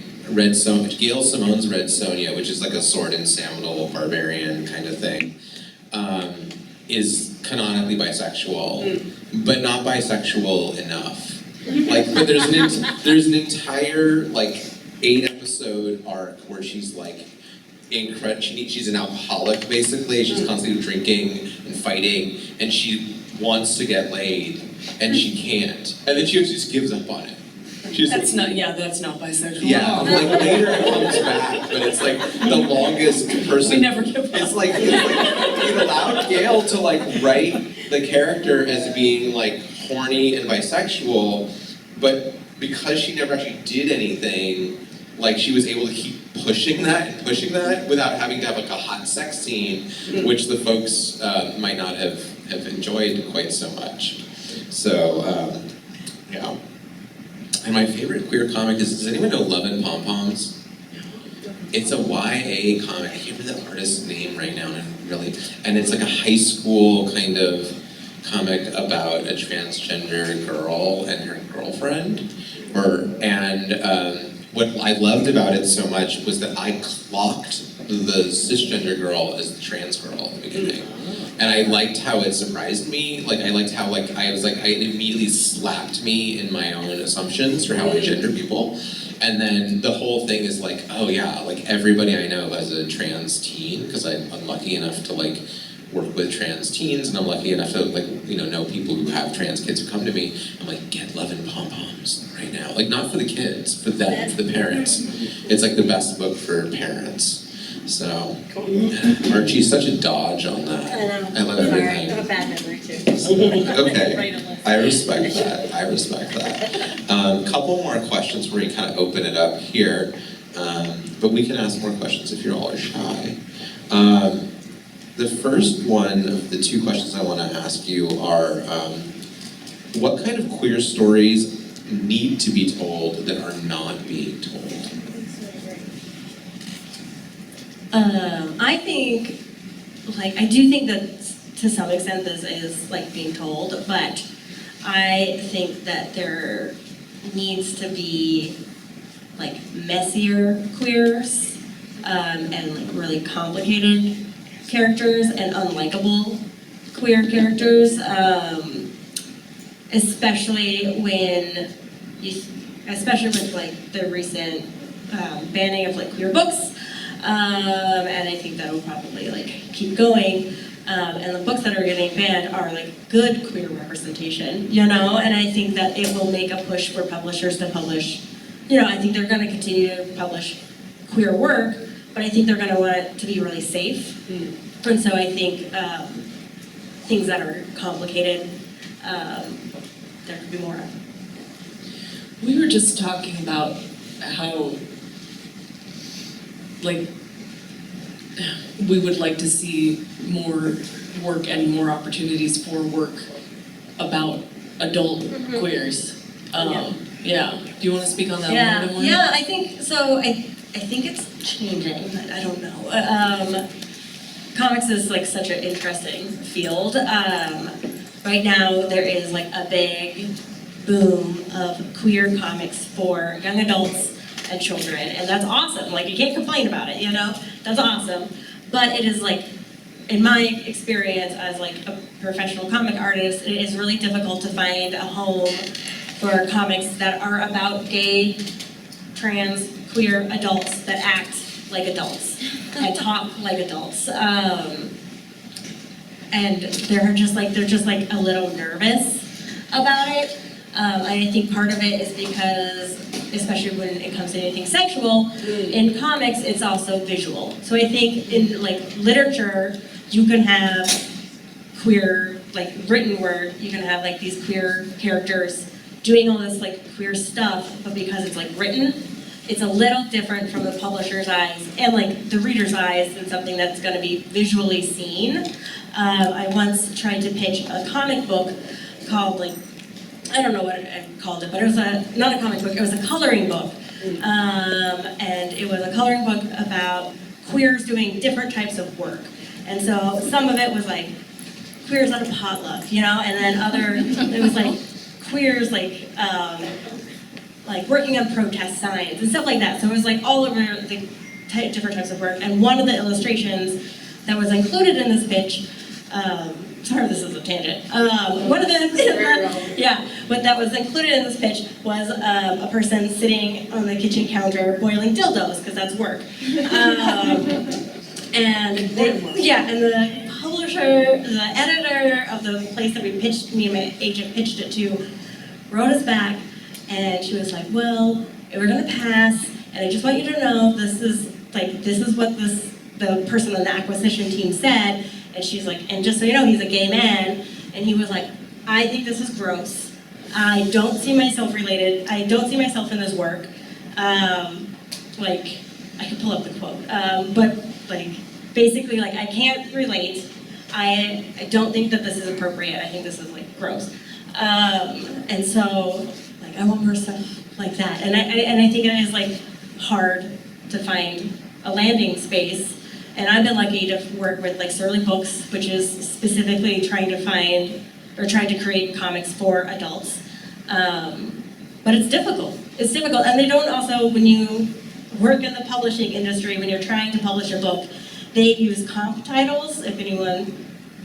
Speaker 1: Gail Simone's Red Sonja, which is like a sword and sandal barbarian kind of thing, is canonically bisexual, but not bisexual enough. Like, but there's an entire like 8-episode arc where she's like. She's an alcoholic basically. She's constantly drinking and fighting, and she wants to get laid, and she can't. And then she just gives up on it.
Speaker 4: That's not bisexual.
Speaker 1: Yeah, like later it comes back, but it's like the longest person.
Speaker 4: We never give up.
Speaker 1: It's like it allowed Gail to like write the character as being like horny and bisexual, but because she never actually did anything, like she was able to keep pushing that without having to have like a hot sex scene, which the folks might not have enjoyed quite so much. So, yeah. And my favorite queer comic is, does anyone know Love and Pom Poms? It's a YA comic. I can't remember the artist's name right now, and it's like a high school kind of comic about a transgender girl and her girlfriend, what I loved about it so much was that I clocked the cisgender girl as the trans girl at the beginning. And I liked how it surprised me. Like, I liked how, like, it immediately slapped me in my own assumptions for how I gender people. And then the whole thing is like, oh yeah, like everybody I know as a trans teen, because I'm lucky enough to like work with trans teens, and I'm lucky enough to like, know people who have trans kids who come to me. I'm like, get Love and Pom Poms right now. Like, not for the kids, for them, for the parents. It's like the best book for parents. So, Archie's such a dodge on that.
Speaker 3: I know.
Speaker 1: I love everything.
Speaker 3: I have a bad memory too.
Speaker 1: Okay, I respect that. Couple more questions where we kind of open it up here. but we can ask more questions if you all are shy. The first one of the two questions I want to ask you are, what kind of queer stories need to be told that are not being told?
Speaker 3: I think, I do think that to some extent this is being told, but I think that there needs to be messier queers and really complicated characters and unlikable queer characters, especially with the recent banning of queer books, and I think that will probably keep going. And the books that are getting banned are good queer representation, and I think that it will make a push for publishers to publish. I think they're going to continue to publish queer work, but I think they're going to want it to be really safe. And so I think things that are complicated, there could be more of.
Speaker 4: We were just talking about how, we would like to see more work and more opportunities for work about adult queers. Yeah. Do you want to speak on that a little bit more?
Speaker 3: Yeah, I think so. I think it's changing. I don't know. Comics is such an interesting field. Right now there is a big boom of queer comics for young adults and children, and that's awesome. You can't complain about it, That's awesome. But it is in my experience as a professional comic artist, it is really difficult to find a home for comics that are about gay, trans, queer adults that act like adults and talk like adults. And they're just a little nervous about it. I think part of it is because, especially when it comes to anything sexual, in comics it's also visual. So I think in literature, you can have queer, written word, you can have these queer characters doing all this queer stuff, but because it's written, it's a little different from the publisher's eyes and the reader's eyes than something that's going to be visually seen. I once tried to pitch a comic book called I don't know what I called it, but it was not a comic book, it was a coloring book. And it was a coloring book about queers doing different types of work. And so some of it was queers at a potluck, and then it was queers working on protest signs and stuff like that. So it was all over the different types of work. And one of the illustrations that was included in this pitch, sorry, this is a tangent. One of the, what that was included in this pitch was a person sitting on the kitchen counter boiling dildos, because that's work. And the publisher, the editor of the place that me and my agent pitched it to, wrote us back, and she was well, we're gonna pass, and I just want you to know this is what the person on the acquisition team said. And she's and just so you know, he's a gay man. And he was I think this is gross. I don't see myself related. I don't see myself in this work. I could pull up the quote. But basically, I can't relate. I don't think that this is appropriate. I think this is gross. And so, I want more stuff like that. And I think it is hard to find a landing space. And I've been lucky to work with Surly Books, which is specifically trying to create comics for adults. But it's difficult. It's difficult. And they don't also, when you work in the publishing industry, when you're trying to publish a book, they use comp titles, if anyone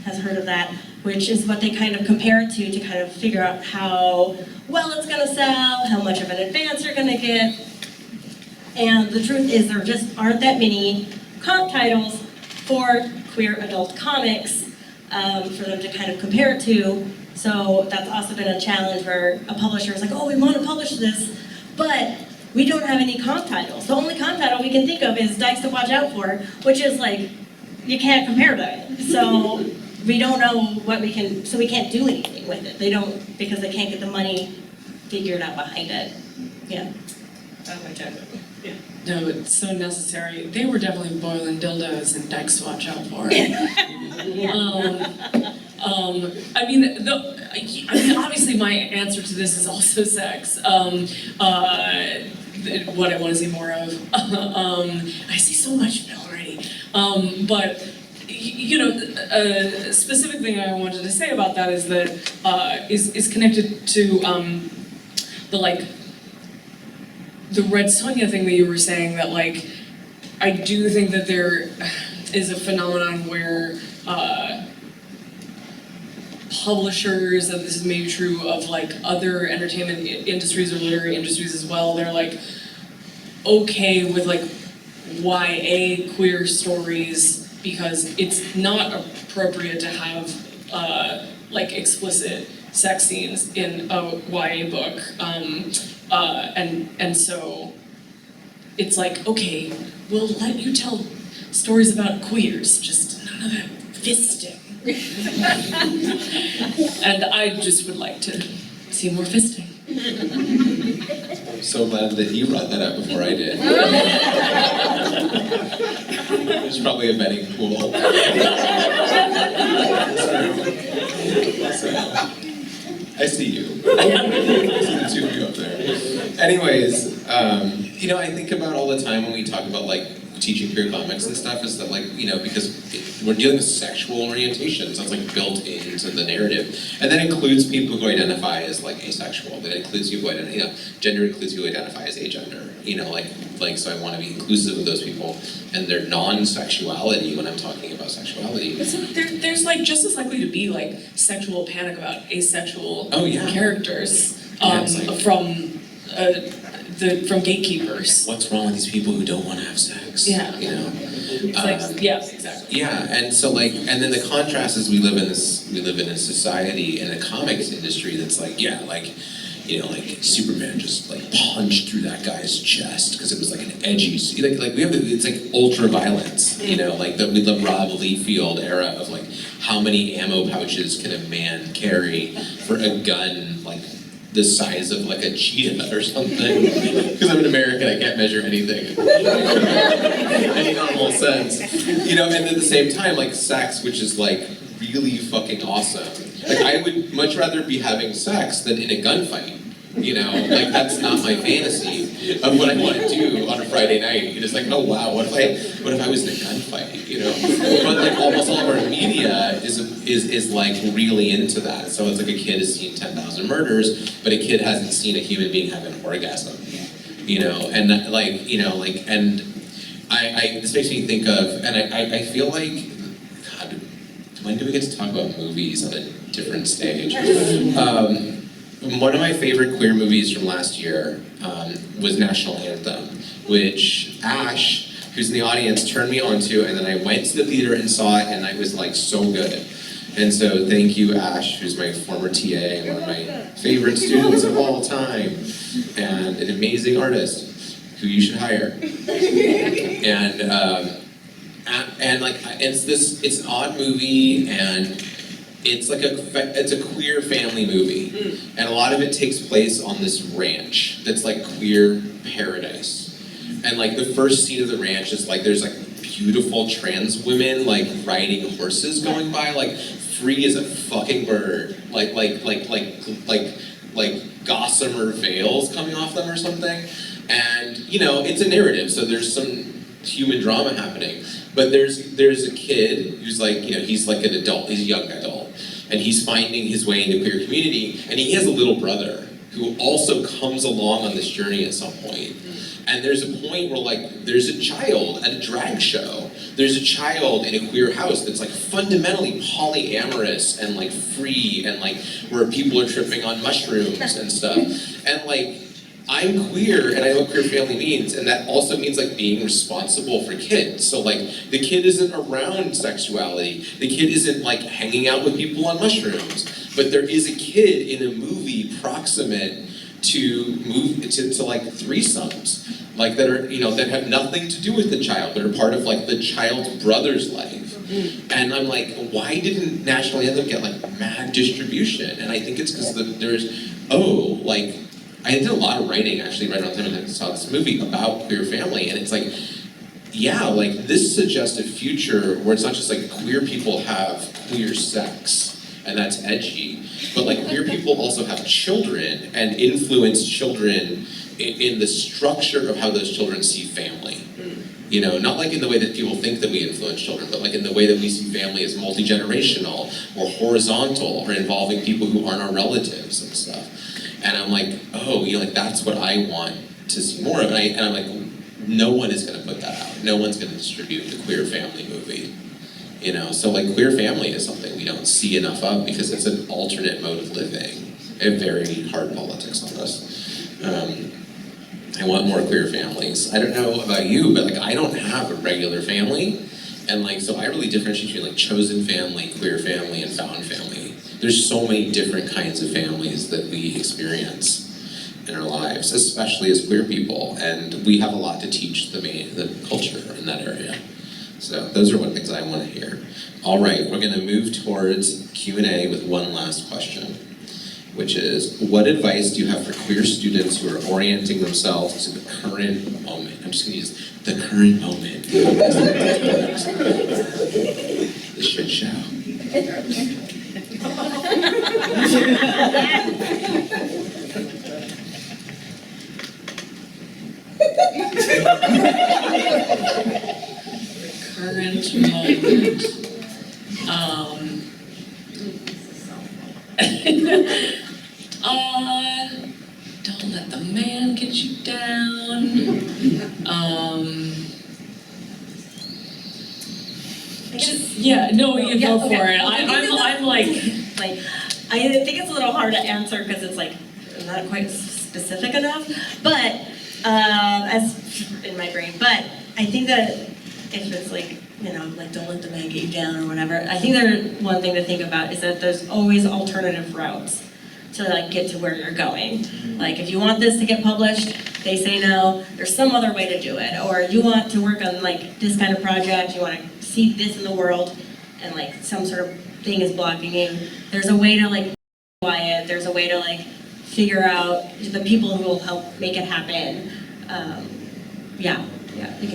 Speaker 3: has heard of that, which is what they kind of compare it to kind of figure out how well it's going to sell, how much of an advance you're going to get. And the truth is there just aren't that many comp titles for queer adult comics for them to kind of compare it to. So that's also been a challenge where a publisher is oh, we want to publish this, but we don't have any comp titles. The only comp title we can think of is Dykes to Watch Out For, which is you can't compare that. So we don't know what we can, so we can't do anything with it. They don't, because they can't get the money figured out behind it. Yeah. That's my joke.
Speaker 4: No, it's so necessary. They were definitely boiling dildos and dykes to watch out for. I mean, obviously my answer to this is also sex. What I want to see more of. I see so much of it already. But you know, a specific thing I wanted to say about that is that is connected to the Red Sonja thing that you were saying, that like I do think that there is a phenomenon where publishers, and this is maybe true of like other entertainment industries or literary industries as well, they're like okay with like YA queer stories because it's not appropriate to have like explicit sex scenes in a YA book, and so it's like, okay, we'll let you tell stories about queers, just none of that fisting. And I just would like to see more fisting.
Speaker 1: I'm so glad that you brought that up before I did. There's probably a betting pool. So, I see you. I see the two of you up there. Anyways, you know, I think about all the time when we talk about like teaching queer comics and stuff, is that like, you know, because we're dealing with sexual orientation, so it's like built into the narrative. And that includes people who identify as like asexual, that includes people who identify, you know, gender includes people who identify as agender, you know, like so I want to be inclusive of those people and their non-sexuality when I'm talking about sexuality.
Speaker 4: But so there's like just as likely to be like sexual panic about asexual characters from gatekeepers.
Speaker 1: What's wrong with these people who don't want to have sex?
Speaker 4: Yeah.
Speaker 1: You know?
Speaker 4: It's like, yes, exactly.
Speaker 1: Yeah, and so like, and then the contrast is we live in a society, in a comics industry that's like, yeah, like, you know, like Superman just like punched through that guy's chest because it was like an edgy, like we have, it's like ultra violence, you know, like the Rob Liefeld era of like how many ammo pouches can a man carry for a gun like the size of like a cheetah or something. Because I'm an American, I can't measure anything in any normal sense. You know, and at the same time, like sex, which is like really fucking awesome. Like I would much rather be having sex than in a gunfight. You know, like that's not my fantasy of what I want to do on a Friday night. You're just like, oh wow, what if I was in a gunfight? You know, but like almost all of our media is like really into that. So it's like a kid has seen 10,000 murders, but a kid hasn't seen a human being have an orgasm. You know, and like, you know, like, and I this makes me think of, and I feel like, God, when do we get to talk about movies on a different stage? One of my favorite queer movies from last year was National Anthem, which Ash, who's in the audience, turned me on to, and then I went to the theater and saw it, and it was like so good. And so thank you, Ash, who's my former TA and one of my favorite students of all time, and an amazing artist who you should hire. And like it's an odd movie, and it's a queer family movie, and a lot of it takes place on this ranch that's like queer paradise. And like the first scene of the ranch is like there's like beautiful trans women like riding horses going by, like free as a fucking bird, like gossamer veils coming off them or something. And you know, it's a narrative, so there's some human drama happening. But there's a kid who's like, you know, he's like an adult, he's a young adult, and he's finding his way into queer community, and he has a little brother who also comes along on this journey at some point. And there's a point where like, there's a child at a drag show, there's a child in a queer house that's like fundamentally polyamorous and like free, and like where people are tripping on mushrooms and stuff. And like, I'm queer and I know what queer family means, and that also means like being responsible for kids. So like the kid isn't around sexuality, the kid isn't like hanging out with people on mushrooms, but there is a kid in a movie proximate to like threesomes, like that are, you know, that have nothing to do with the child, that are part of like the child's brother's life. And I'm like, why didn't National Anthem get like mad distribution? And I think it's because there's I did a lot of writing actually right around the time I saw this movie about queer family, and it's like, yeah, like this suggests a future where it's not just like queer people have queer sex, and that's edgy, but like queer people also have children and influence children in the structure of how those children see family. You know, not like in the way that people think that we influence children, but like in the way that we see family as multi-generational or horizontal or involving people who aren't our relatives and stuff. And I'm like, oh, you know, like that's what I want to see more of. And I'm like, no one is going to put that out. No one's going to distribute the queer family movie. You know, so like queer family is something we don't see enough of because it's an alternate mode of living. And very hard politics on us. I want more queer families. I don't know about you, but like I don't have a regular family. And like, so I really differentiate between like chosen family, queer family, and found family. There's so many different kinds of families that we experience in our lives, especially as queer people. And we have a lot to teach the culture in that area. So those are what things I want to hear. All right, we're gonna move towards Q&A with one last question, which is, what advice do you have for queer students who are orienting themselves to the current moment? I'm just gonna use the current moment. The shit show.
Speaker 5: Current moment. Don't let the man get you down. Yeah, no, you go for it. I'm like,
Speaker 3: I think it's a little hard to answer because it's like not quite specific enough, but as in my brain. But I think that if it's like, you know, like don't let the man get you down or whatever, I think one thing to think about is that there's always alternative routes to like get to where you're going. Like if you want this to get published, they say no, there's some other way to do it. Or you want to work on like this kind of project, you want to see this in the world, and like some sort of thing is blocking you. There's a way to like quiet, there's a way to like figure out the people who will help make it happen. Yeah, you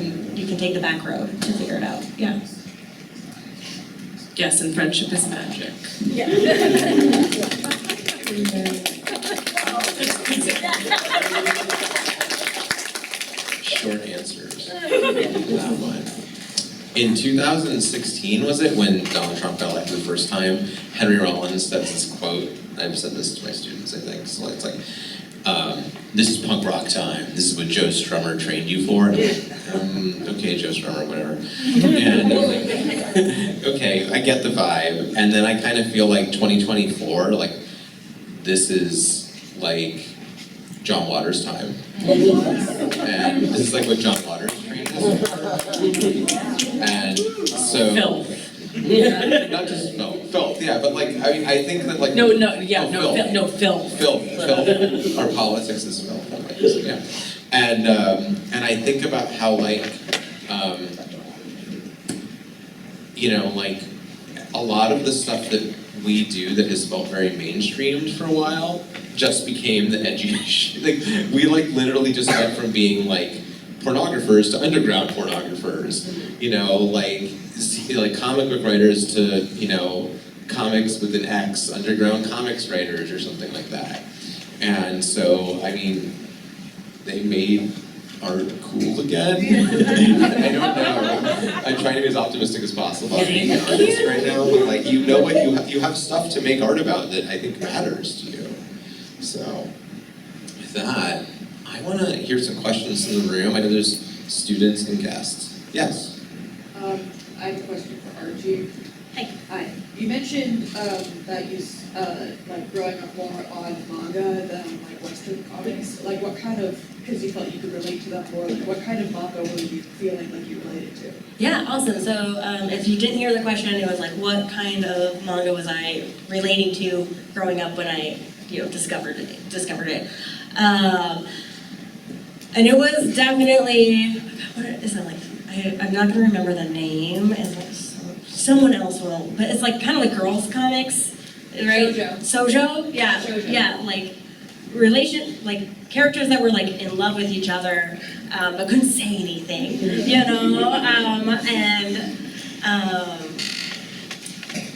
Speaker 3: can take the back road to figure it out. Yeah.
Speaker 5: yes, and friendship is magic.
Speaker 1: Short answers. That one. In 2016, was it, when Donald Trump got elected the first time, Henry Rollins said this quote, I've said this to my students, I think, so it's like, this is punk rock time, this is what Joe Strummer trained you for. And I'm like, okay, Joe Strummer, whatever. And I'm like, okay, I get the vibe. And then I kind of feel like 2024, like, this is like John Waters' time. And this is like what John Waters trained us for. And so,
Speaker 5: Filth.
Speaker 1: not just filth, yeah, but like, I mean, I think that like,
Speaker 5: Filth.
Speaker 1: filth, our politics is filth, yeah. And I think about how like, you know, like, a lot of the stuff that we do that has felt very mainstreamed for a while just became the edgy shit. Like, we like literally just went from being like pornographers to underground pornographers, you know, like comic book writers to, you know, comics with an X, underground comics writers or something like that. And so, I mean, they made art cool again. I don't know. I'm trying to be as optimistic as possible about being an artist right now, but like, you know what, you have stuff to make art about that I think matters to you. So, with that, I want to hear some questions in the room. I know there's students and guests. Yes?
Speaker 6: I have a question for Archie. Hi. You mentioned that you like growing up more on manga than like Western comics. Like what kind of, because you felt you could relate to that more, like what kind of manga were you feeling like you related to?
Speaker 3: Yeah, awesome. So if you didn't hear the question, it was like, what kind of manga was I relating to growing up when I, you know, discovered it. And it was definitely, what is it like? I'm not gonna remember the name. It's like someone else will, but it's like kind of like girls' comics, right?
Speaker 6: Shoujo.
Speaker 3: Shoujo? Yeah,
Speaker 6: Shoujo.
Speaker 3: yeah, like characters that were like in love with each other, but couldn't say anything, you know,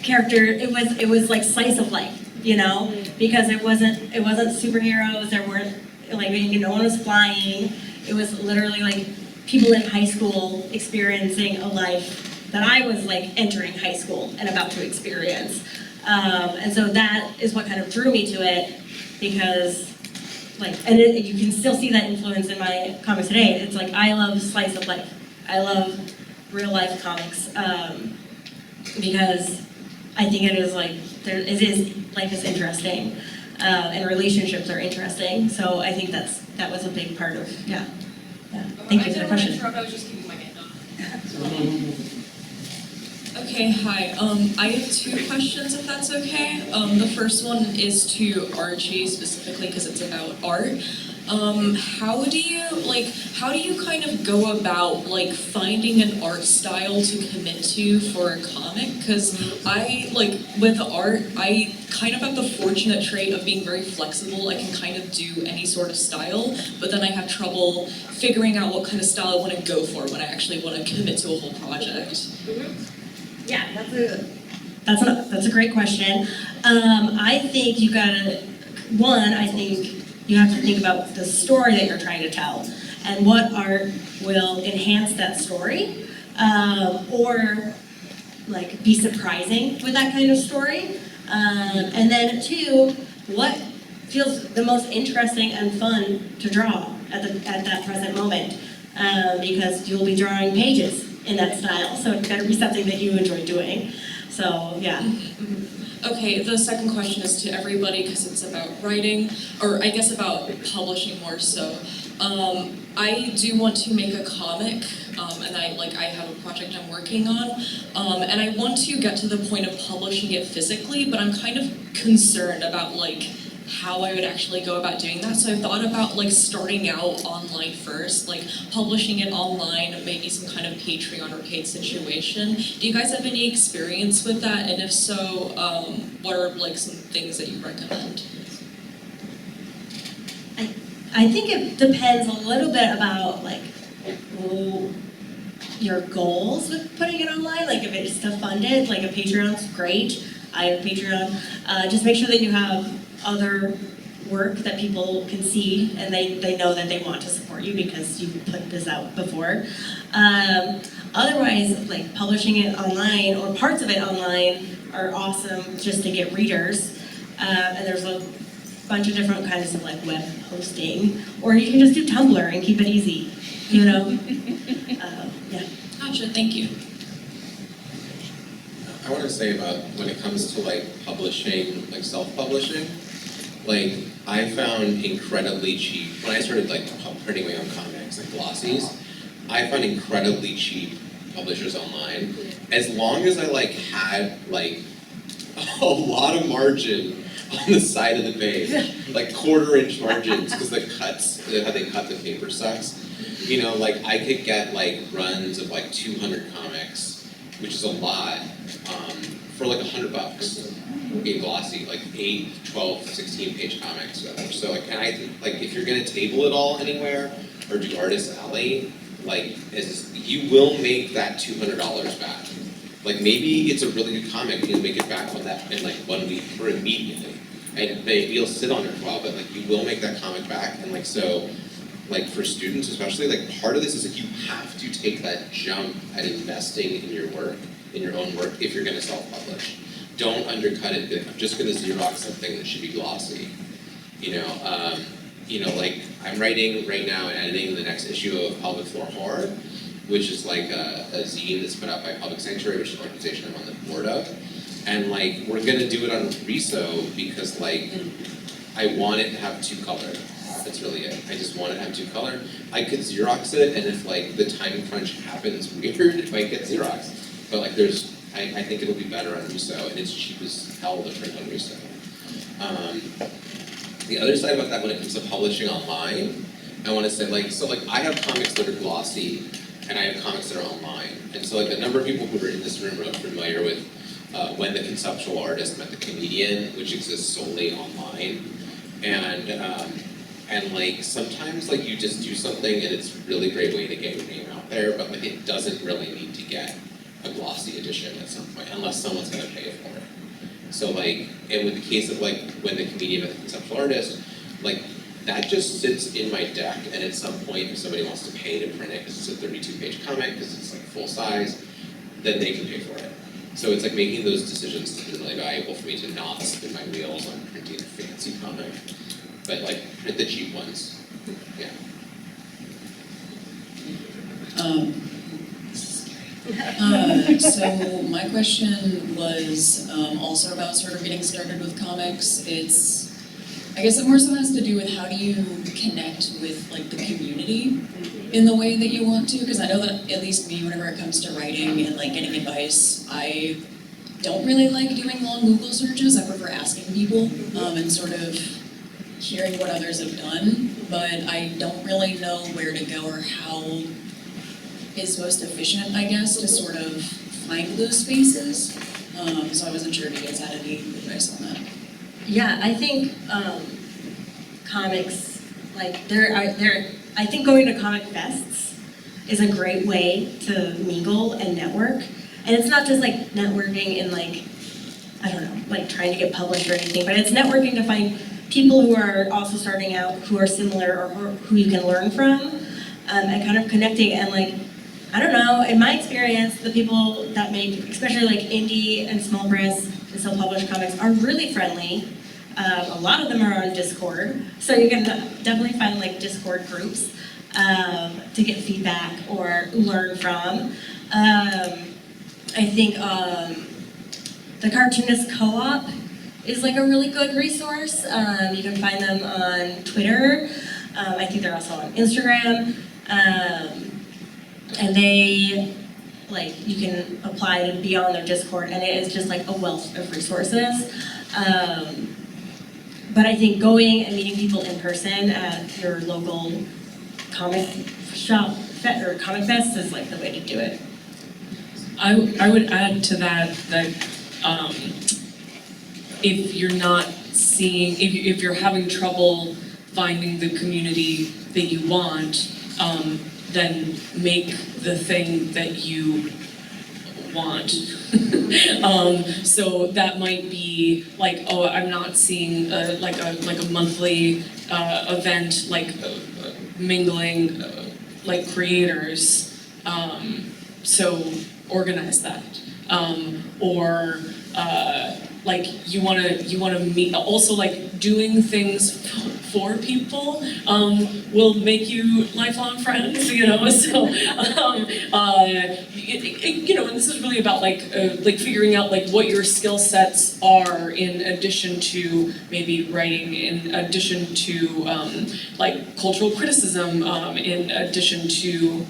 Speaker 3: character, it was like slice of life, you know, because it wasn't superheroes, there weren't, like, no one was flying, it was literally like people in high school experiencing a life that I was like entering high school and about to experience. And so that is what kind of drew me to it, because you can still see that influence in my comics today. It's like, I love slice of life. I love real life comics, because I think it is life is interesting, and relationships are interesting. So I think that was a big part of, yeah. Thank you for the question.
Speaker 4: I was just keeping my hand on. Okay, hi. I have two questions, if that's okay. The first one is to Archie specifically because it's about art. How do you kind of go about like finding an art style to commit to for a comic? Because with art, I kind of have the fortunate trait of being very flexible. I can kind of do any sort of style, but then I have trouble figuring out what kind of style I want to go for when I actually want to commit to a whole project.
Speaker 3: Yeah, that's a great question. I think you have to think about the story that you're trying to tell and what art will enhance that story, or like be surprising with that kind of story. And then two, what feels the most interesting and fun to draw at that present moment, because you'll be drawing pages in that style, so it's gotta be something that you enjoy doing. So, yeah.
Speaker 4: Okay, the second question is to everybody because it's about writing, or I guess about publishing more so. I do want to make a comic, and I have a project I'm working on, and I want to get to the point of publishing it physically, but I'm kind of concerned about how I would actually go about doing that. So I thought about starting out online first, publishing it online, maybe some kind of Patreon or paid situation. Do you guys have any experience with that? And if so, what are some things that you recommend?
Speaker 3: I think it depends a little bit about your goals with putting it online. If it's to fund it, a Patreon's great. I have a Patreon. Just make sure that you have other work that people can see and they know that they want to support you because you put this out before. Otherwise, publishing it online or parts of it online are awesome just to get readers. And there's a bunch of different kinds of web hosting, or you can just do Tumblr and keep it easy, you know? Yeah.
Speaker 4: Gotcha, thank you.
Speaker 1: I want to say about when it comes to publishing, self-publishing, I found incredibly cheap, when I started printing my own comics, glossies, I found incredibly cheap publishers online. As long as I had a lot of margin on the side of the page, 1/4-inch margins, because the cuts, how they cut the paper sucks. You know, I could get runs of 200 comics, which is a lot, for $100 a glossy, 8, 12, 16-page comics. So and I think if you're gonna table it all anywhere or do Artist Alley, you will make that $200 back. Maybe it's a really good comic and you'll make it back on that in 1 week or immediately. And maybe you'll sit on it for a while, but you will make that comic back. And so for students especially, part of this is you have to take that jump at investing in your work, in your own work, if you're gonna self-publish. Don't undercut it, I'm just gonna Xerox something that should be glossy. I'm writing right now and editing the next issue of Pelvic Floor Horror, which is a zine that's put out by Public Sanctuary, which is an organization I'm on the board of. And we're gonna do it on Riso because I want it to have 2-color. That's really it. I just want it to have 2-color. I could Xerox it, and if the time crunch happens weird, it might get Xerox. But I think it'll be better on Riso, and it's cheap as hell to print on Riso. The other side about that when it comes to publishing online, I want to say I have comics that are glossy, and I have comics that are online. And so a number of people who are in this room are familiar with When the Conceptual Artist Met the Comedian, which exists solely online. And like sometimes like you just do something and it's a really great way to get your name out there, but like it doesn't really need to get a glossy edition at some point unless someone's gonna pay for it. So like, and with the case of like when the comedian and the conceptual artist, like that just sits in my deck, and at some point if somebody wants to pay to print it because it's a 32-page comic, because it's like full size, then they can pay for it. So it's like making those decisions has been really valuable for me to not spin my wheels on printing a fancy comic, but like print the cheap ones. Yeah.
Speaker 7: So my question was also about sort of getting started with comics. I guess it more so has to do with how do you connect with like the community in the way that you want to, because I know that at least me, whenever it comes to writing and like getting advice, I don't really like doing long Google searches. I prefer asking people and sort of hearing what others have done, but I don't really know where to go or how is most efficient, I guess, to sort of find those spaces. So I wasn't sure if you guys had any advice on that.
Speaker 3: Yeah, I think comics, like I think going to comic fests is a great way to mingle and network. And it's not just like networking in like, I don't know, like trying to get published or anything, but it's networking to find people who are also starting out, who are similar or who you can learn from, and kind of connecting. And like, I don't know, in my experience, the people that make, especially like indie and small press and self-published comics are really friendly. A lot of them are on Discord, so you can definitely find like Discord groups to get feedback or learn from. I think the Cartoonist Co-op is like a really good resource. You can find them on Twitter. I think they're also on Instagram. And they, like, you can apply to be on their Discord, and it is just like a wealth of resources. But I think going and meeting people in person at your local comic shop or comic fest is like the way to do it.
Speaker 5: I would add to that if you're not seeing, if you're having trouble finding the community that you want, then make the thing that you want. So that might be like, oh, I'm not seeing like a monthly event, like mingling like creators. So organize that, or like you wanna meet. Also, like doing things for people will make you lifelong friends. You know, so you know, and this is really about like figuring out like what your skill sets are in addition to maybe writing, in addition to like cultural criticism, in addition to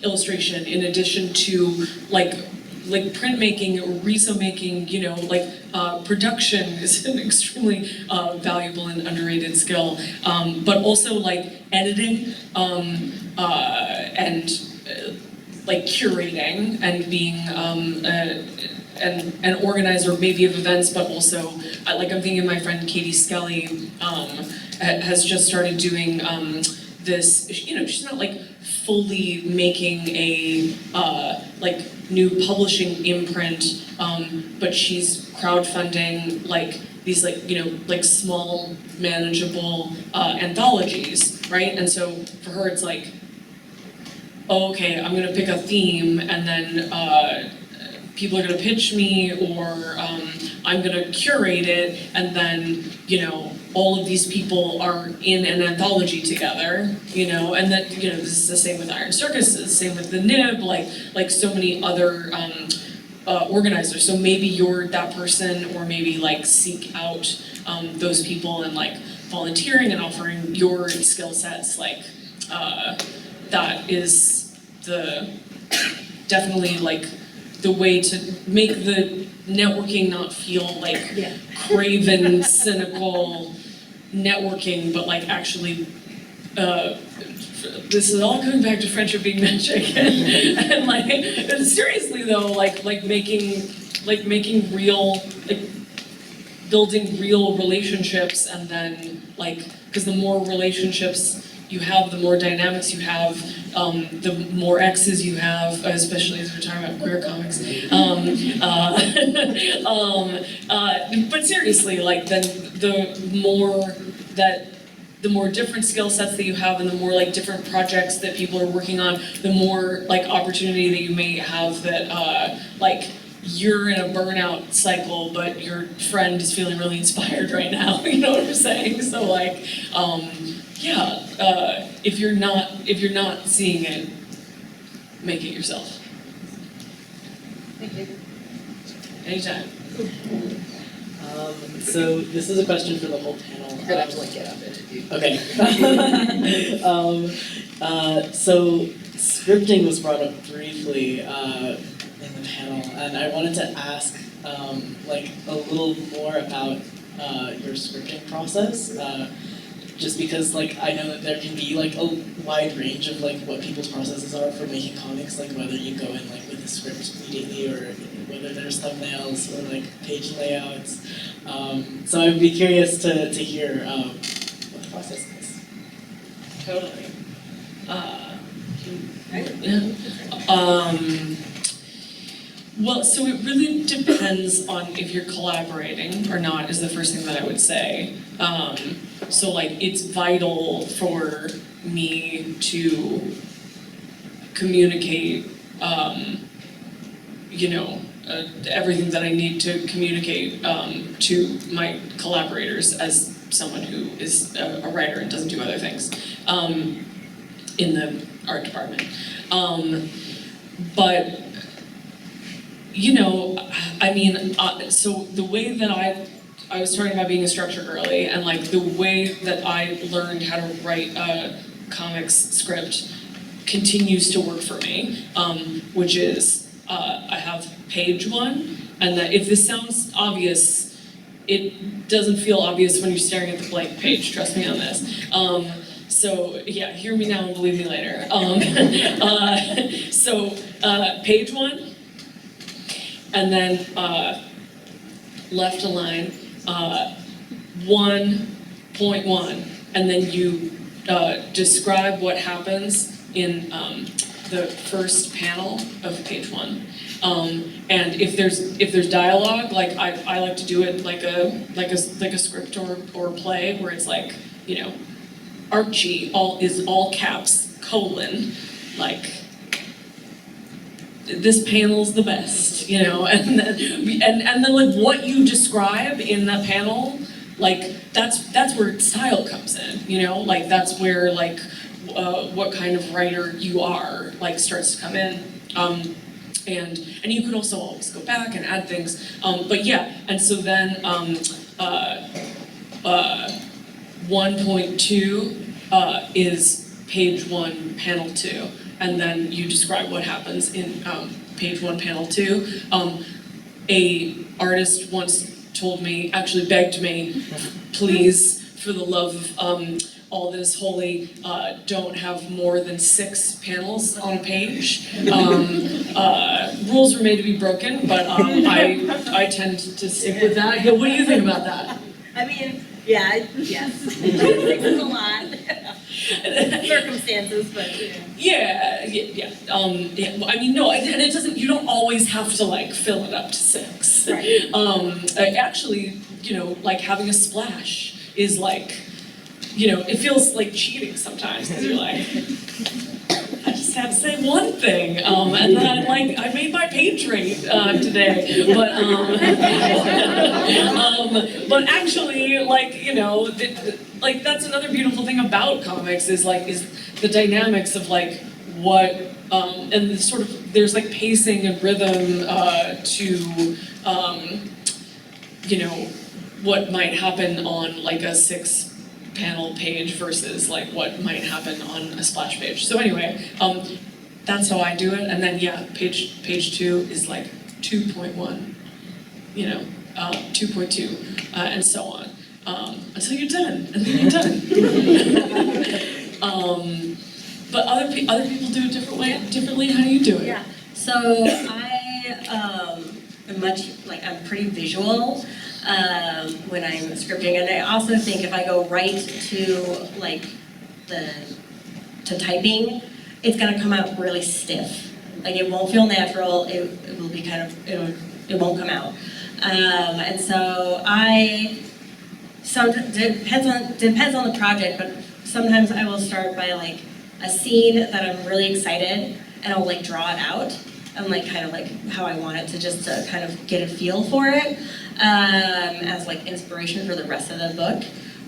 Speaker 5: illustration, in addition to like printmaking, reso making, you know, like production is an extremely valuable and underrated skill, but also like editing and like curating and being an organizer maybe of events, but also like I'm thinking my friend Katie Skelly has just started doing this, you know, she's not like fully making a like new publishing imprint, but she's crowdfunding like these like, you know, like small manageable anthologies, right? And so for her it's like, oh, okay, I'm gonna pick a theme and then people are gonna pitch me, or I'm gonna curate it, and then, you know, all of these people are in an anthology together, you know, and that, you know, this is the same with Iron Circus, it's the same with the Nib, like so many other organizers. So maybe you're that person, or maybe like seek out those people and like volunteering and offering your skill sets, like that is definitely like the way to make the networking not feel like craven, cynical networking, but like actually, this is all coming back to friendship being magic, and like seriously though, like making real, like building real relationships, and then like, because the more relationships you have, the more dynamics you have, the more X's you have, especially as we're talking about queer comics. But seriously, like then the more different skill sets that you have, and the more like different projects that people are working on, the more like opportunity that you may have that like you're in a burnout cycle, but your friend is feeling really inspired right now. You know what I'm saying? So like, if you're not seeing it, make it yourself.
Speaker 6: Thank you.
Speaker 5: Anytime.
Speaker 8: So this is a question for the whole panel.
Speaker 9: You're gonna have to like get up interview.
Speaker 8: Okay. So scripting was brought up briefly in the panel, and I wanted to ask like a little more about your scripting process. Just because like I know that there can be like a wide range of like what people's processes are for making comics, like whether you go in like with a script immediately or whether there's thumbnails or like page layouts. So I'd be curious to hear what the process is.
Speaker 5: Totally. Well, so it really depends on if you're collaborating or not, is the first thing that I would say. So like it's vital for me to communicate, everything that I need to communicate to my collaborators as someone who is a writer and doesn't do other things in the art department. But so the way that I was talking about being a structure girly, and like the way that I learned how to write a comics script continues to work for me, which is I have page one, and that if this sounds obvious, it doesn't feel obvious when you're staring at the blank page, trust me on this. So yeah, hear me now and believe me later. Page one, and then left align 1.1, and then you describe what happens in the first panel of page one. And if there's dialogue, like I like to do it like a script or play where it's like, Archie is all caps, colon, like this panel's the best, and then like what you describe in that panel, like that's where style comes in, like that's where like what kind of writer you are like starts to come in, and you can also always go back and add things, but yeah, and so then 1.2 is page one, panel two. And then you describe what happens in page one, panel two. A artist once told me, actually begged me, please, for the love of all that is holy, don't have more than 6 panels on a page. Rules are made to be broken, but I tend to stick with that. Yeah, what do you think about that?
Speaker 3: I mean, yes. 6 is a lot. Circumstances, but
Speaker 5: Yeah. Well, I mean, no, and it doesn't. You don't always have to like fill it up to 6.
Speaker 3: Right.
Speaker 5: Actually, like having a splash is like, it feels like cheating sometimes because you're like, I just had to say one thing, and then I made my page rate today, but actually, like that's another beautiful thing about comics is the dynamics of like what and the sort of there's like pacing and rhythm to what might happen on like a 6-panel page versus like what might happen on a splash page. So anyway, that's how I do it, and then yeah, page 2 is like 2.1, 2.2, and so on. Until you're done, and then you're done. But other people do it differently. How do you do it?
Speaker 3: yeah. So I am I'm pretty visual. when I'm scripting. And I also think if I go right to like to typing, it's gonna come out really stiff. Like it won't feel natural. It will be kind of it won't come out. And so depends on the project, but sometimes I will start by like a scene that I'm really excited, and I'll like draw it out and like kind of like how I want it to just to kind of get a feel for it as like inspiration for the rest of the book.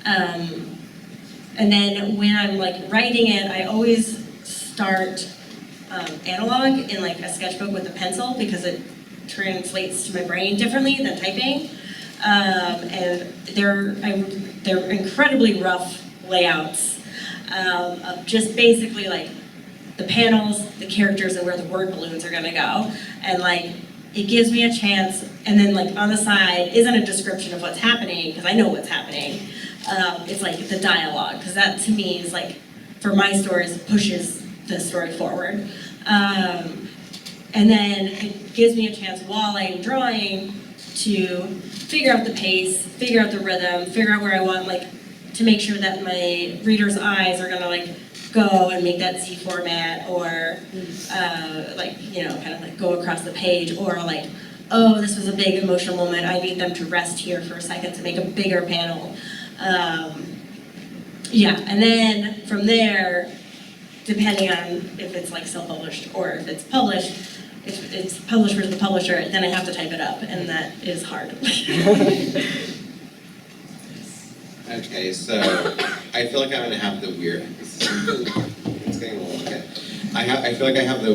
Speaker 3: And then when I'm like writing it, I always start analog in like a sketchbook with a pencil because it translates to my brain differently than typing. And they're incredibly rough layouts of just basically like the panels, the characters, and where the word balloons are gonna go. And like, it gives me a chance, and then like on the side isn't a description of what's happening, because I know what's happening. It's like the dialogue, because that to me is like, for my stories, pushes the story forward. And then it gives me a chance while I'm drawing to figure out the pace, figure out the rhythm, figure out where I want like to make sure that my reader's eyes are gonna like go and make that Z format, or like, you know, kind of like go across the page, or like, oh, this was a big emotional moment, I need them to rest here for a second to make a bigger panel. Yeah, and then from there, depending on if it's like self-published or if it's published, if it's published with the publisher, then I have to type it up, and that is hard.
Speaker 1: Okay, so I feel like I'm gonna have the weird. It's getting a little okay. I feel like I have the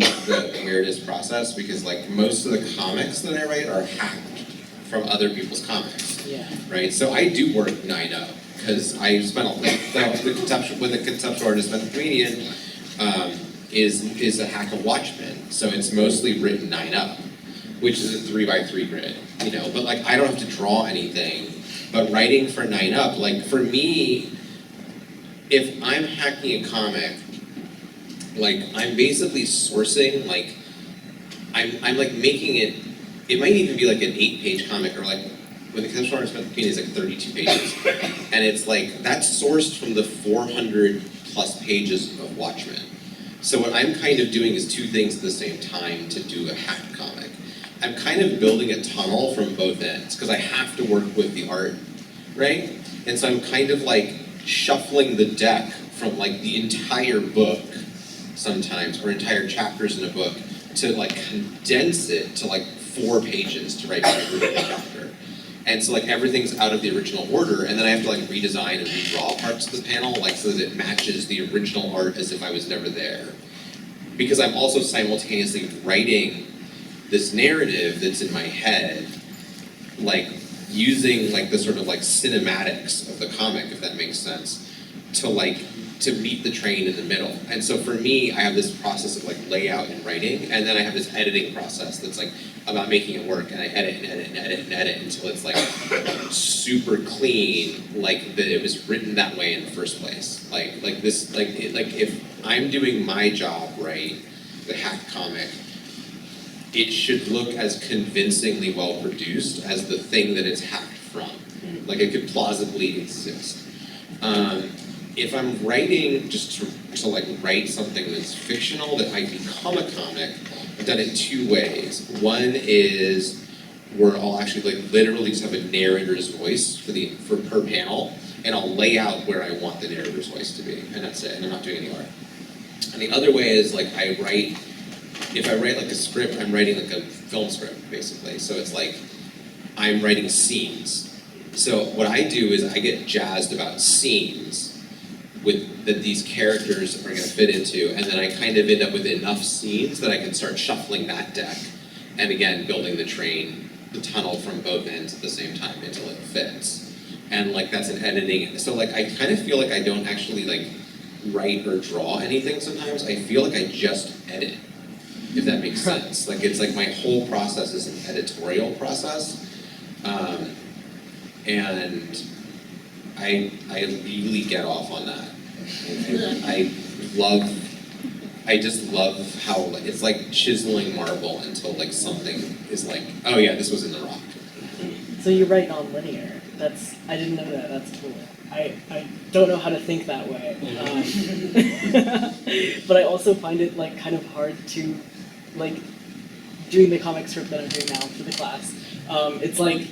Speaker 1: weirdest process because like most of the comics that I write are hacked from other people's comics.
Speaker 8: Yeah.
Speaker 1: Right. So I do work 9-0 because I spent with the conceptual artist and the comedian is a hack of Watchmen. So it's mostly written 9-0, which is a 3x3 grid. You know, but like I don't have to draw anything. But writing for 9-up, like for me, if I'm hacking a comic, like I'm basically sourcing, like I'm like making it might even be like an 8-page comic, or like when the conceptual artist is like 32 pages. And it's like, that's sourced from the 400 plus pages of Watchmen. So what I'm kind of doing is two things at the same time to do a hack comic. I'm kind of building a tunnel from both ends, because I have to work with the art, right? And so I'm kind of like shuffling the deck from like the entire book sometimes, or entire chapters in a book, to like condense it to like 4 pages to write my original chapter. And so like everything's out of the original order, and then I have to like redesign and redraw parts of the panel, like so that it matches the original art as if I was never there. Because I'm also simultaneously writing this narrative that's in my head, like using like the sort of like cinematics of the comic, if that makes sense, to meet the train in the middle. And so for me, I have this process of like layout and writing, and then I have this editing process that's like about making it work, and I edit and edit and edit and edit until it's like super clean, like that it was written that way in the first place. Like if I'm doing my job right, the hack comic, it should look as convincingly well produced as the thing that it's hacked from. Like it could plausibly exist. If I'm writing just to like write something that's fictional that might become a comic, I've done it 2 ways. One is where I'll actually like literally just have a narrator's voice for per panel, and I'll lay out where I want the narrator's voice to be, and that's it, and I'm not doing any art. And the other way is like if I write like a script, I'm writing like a film script, basically. So it's like, I'm writing scenes. So what I do is I get jazzed about scenes that these characters are gonna fit into, and then I kind of end up with enough scenes that I can start shuffling that deck, and again, building the tunnel from both ends at the same time until it fits. And like that's an editing, so like I kind of feel like I don't actually like write or draw anything sometimes. I feel like I just edit, if that makes sense. Like it's like my whole process is an editorial process. And I really get off on that. I just love how it's like chiseling marble until like something is like, oh yeah, this was in the rock.
Speaker 8: So you write non-linear. I didn't know that. That's cool. I don't know how to think that way. But I also find it like kind of hard to like doing the comic script that I'm doing now for the class. It's like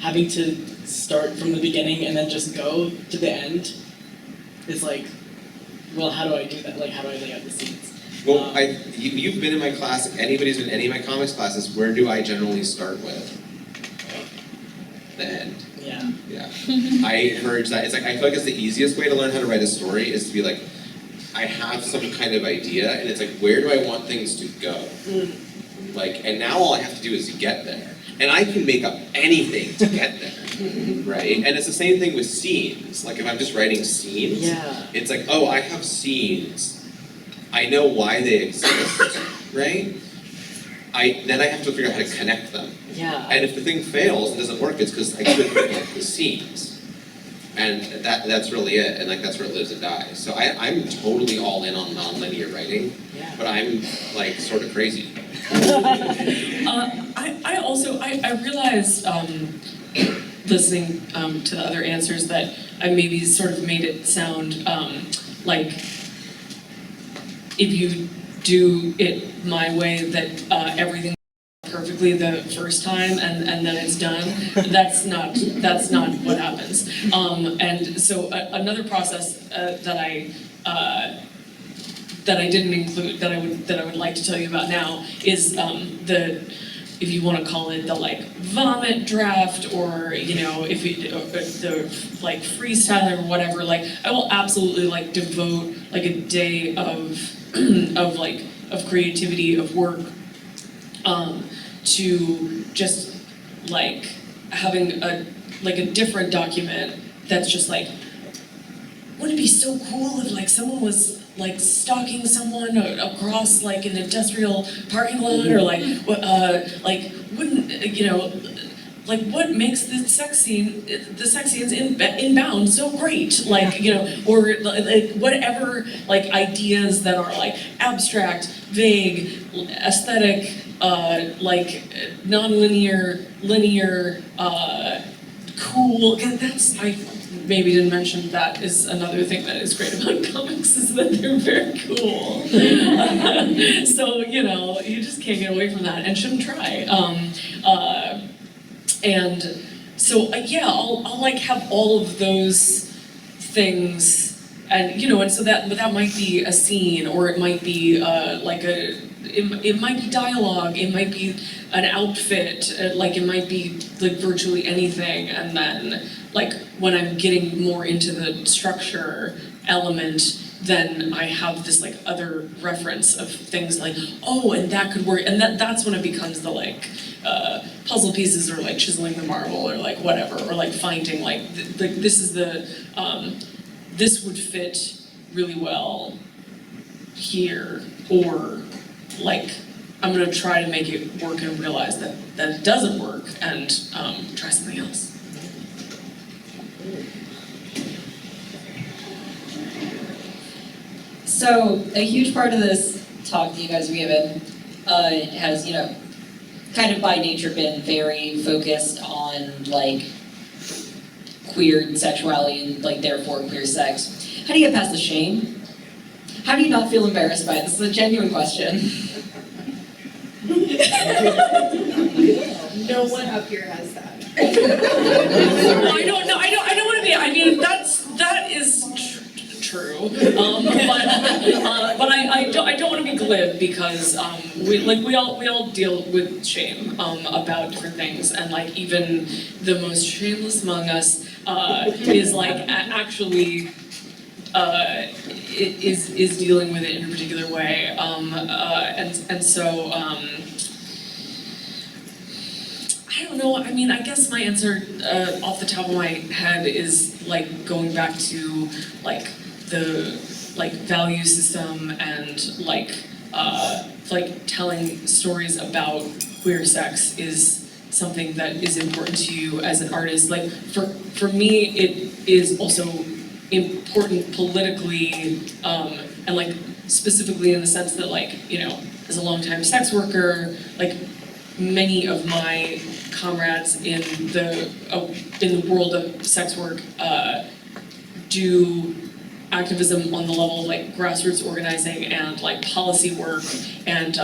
Speaker 8: having to start from the beginning and then just go to the end. It's like, well, how do I do that? Like, how do I lay out the scenes?
Speaker 1: Well, you've been in my class, if anybody's been in any of my comics classes, where do I generally start with? The end.
Speaker 8: Yeah.
Speaker 1: Yeah. I encourage that. It's like, I feel like it's the easiest way to learn how to write a story is to be like, I have some kind of idea, and it's like, where do I want things to go? Like, and now all I have to do is get there. And I can make up anything to get there, right? And it's the same thing with scenes. Like, if I'm just writing scenes, it's like, oh, I have scenes. I know why they exist, right? Then I have to figure out how to connect them.
Speaker 8: Yeah.
Speaker 1: And if the thing fails and doesn't work, it's because I couldn't connect the scenes. And that's really it, and like that's where it lives and dies. So I'm totally all in on non-linear writing, but I'm like sort of crazy.
Speaker 5: I realized listening to the other answers that I maybe sort of made it sound like if you do it my way that everything perfectly the first time and then it's done. That's not what happens. And so another process that I didn't include that I would like to tell you about now is if you want to call it the like vomit draft, or if the like freestyle or whatever, like I will absolutely like devote like a day of of creativity, of work, to just like having a different document that's just like, wouldn't it be so cool if like someone was like stalking someone across like an industrial parking lot, or like wouldn't like what makes the sex scenes in Bound so great, like or like whatever like ideas that are like abstract, vague, aesthetic, like non-linear, linear, cool. I maybe didn't mention that is another thing that is great about comics, is that they're very cool. So you just can't get away from that and shouldn't try. And so I'll like have all of those things, and and so that might be a scene, or it might be it might be dialogue, it might be an outfit, like it might be like virtually anything. And then like when I'm getting more into the structure element, then I have this like other reference of things like, oh, and that could work, and that's when it becomes the like puzzle pieces, or like chiseling the marble, or like whatever, or like finding like this is the this would fit really well here, or like I'm gonna try to make it work and realize that it doesn't work, and try something else.
Speaker 9: So a huge part of this talk that you guys have given has, kind of by nature been very focused on like queer sexuality and like therefore queer sex. How do you get past the shame? How do you not feel embarrassed by it? This is a genuine question.
Speaker 6: No one up here has that.
Speaker 5: I don't know. I don't want to be. I mean, that is true. But I don't want to be glib, because we all deal with shame about different things, and like even the most shameless among us is like actually is dealing with it in a particular way, and so. I don't know. I mean, I guess my answer off the top of my head is like going back to like the like value system, and like telling stories about queer sex is something that is important to you as an artist. Like for me, it is also important politically, and like specifically in the sense that like as a longtime sex worker, like many of my comrades in the world of sex work do activism on the level of like grassroots organizing and like policy work, and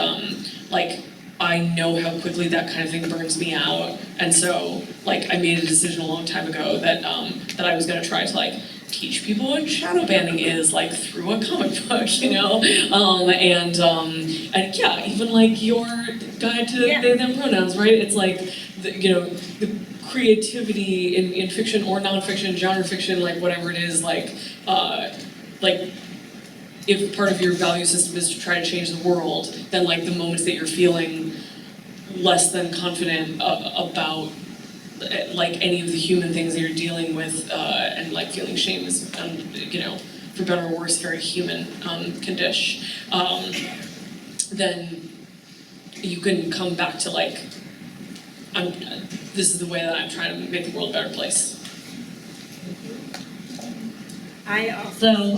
Speaker 5: like I know how quickly that kind of thing burns me out, and so like I made a decision a long time ago that that I was gonna try to like teach people what shadow banning is, like through a comic book, you know, and yeah, even like your guide to they them pronouns, right? It's like the creativity in fiction or nonfiction, genre fiction, like whatever it is, like if part of your value system is to try to change the world, then like the moments that you're feeling less than confident about like any of the human things that you're dealing with, and like feeling shame is, for better or worse, very human condition. Then you can come back to like, this is the way that I'm trying to make the world a better place.
Speaker 3: I also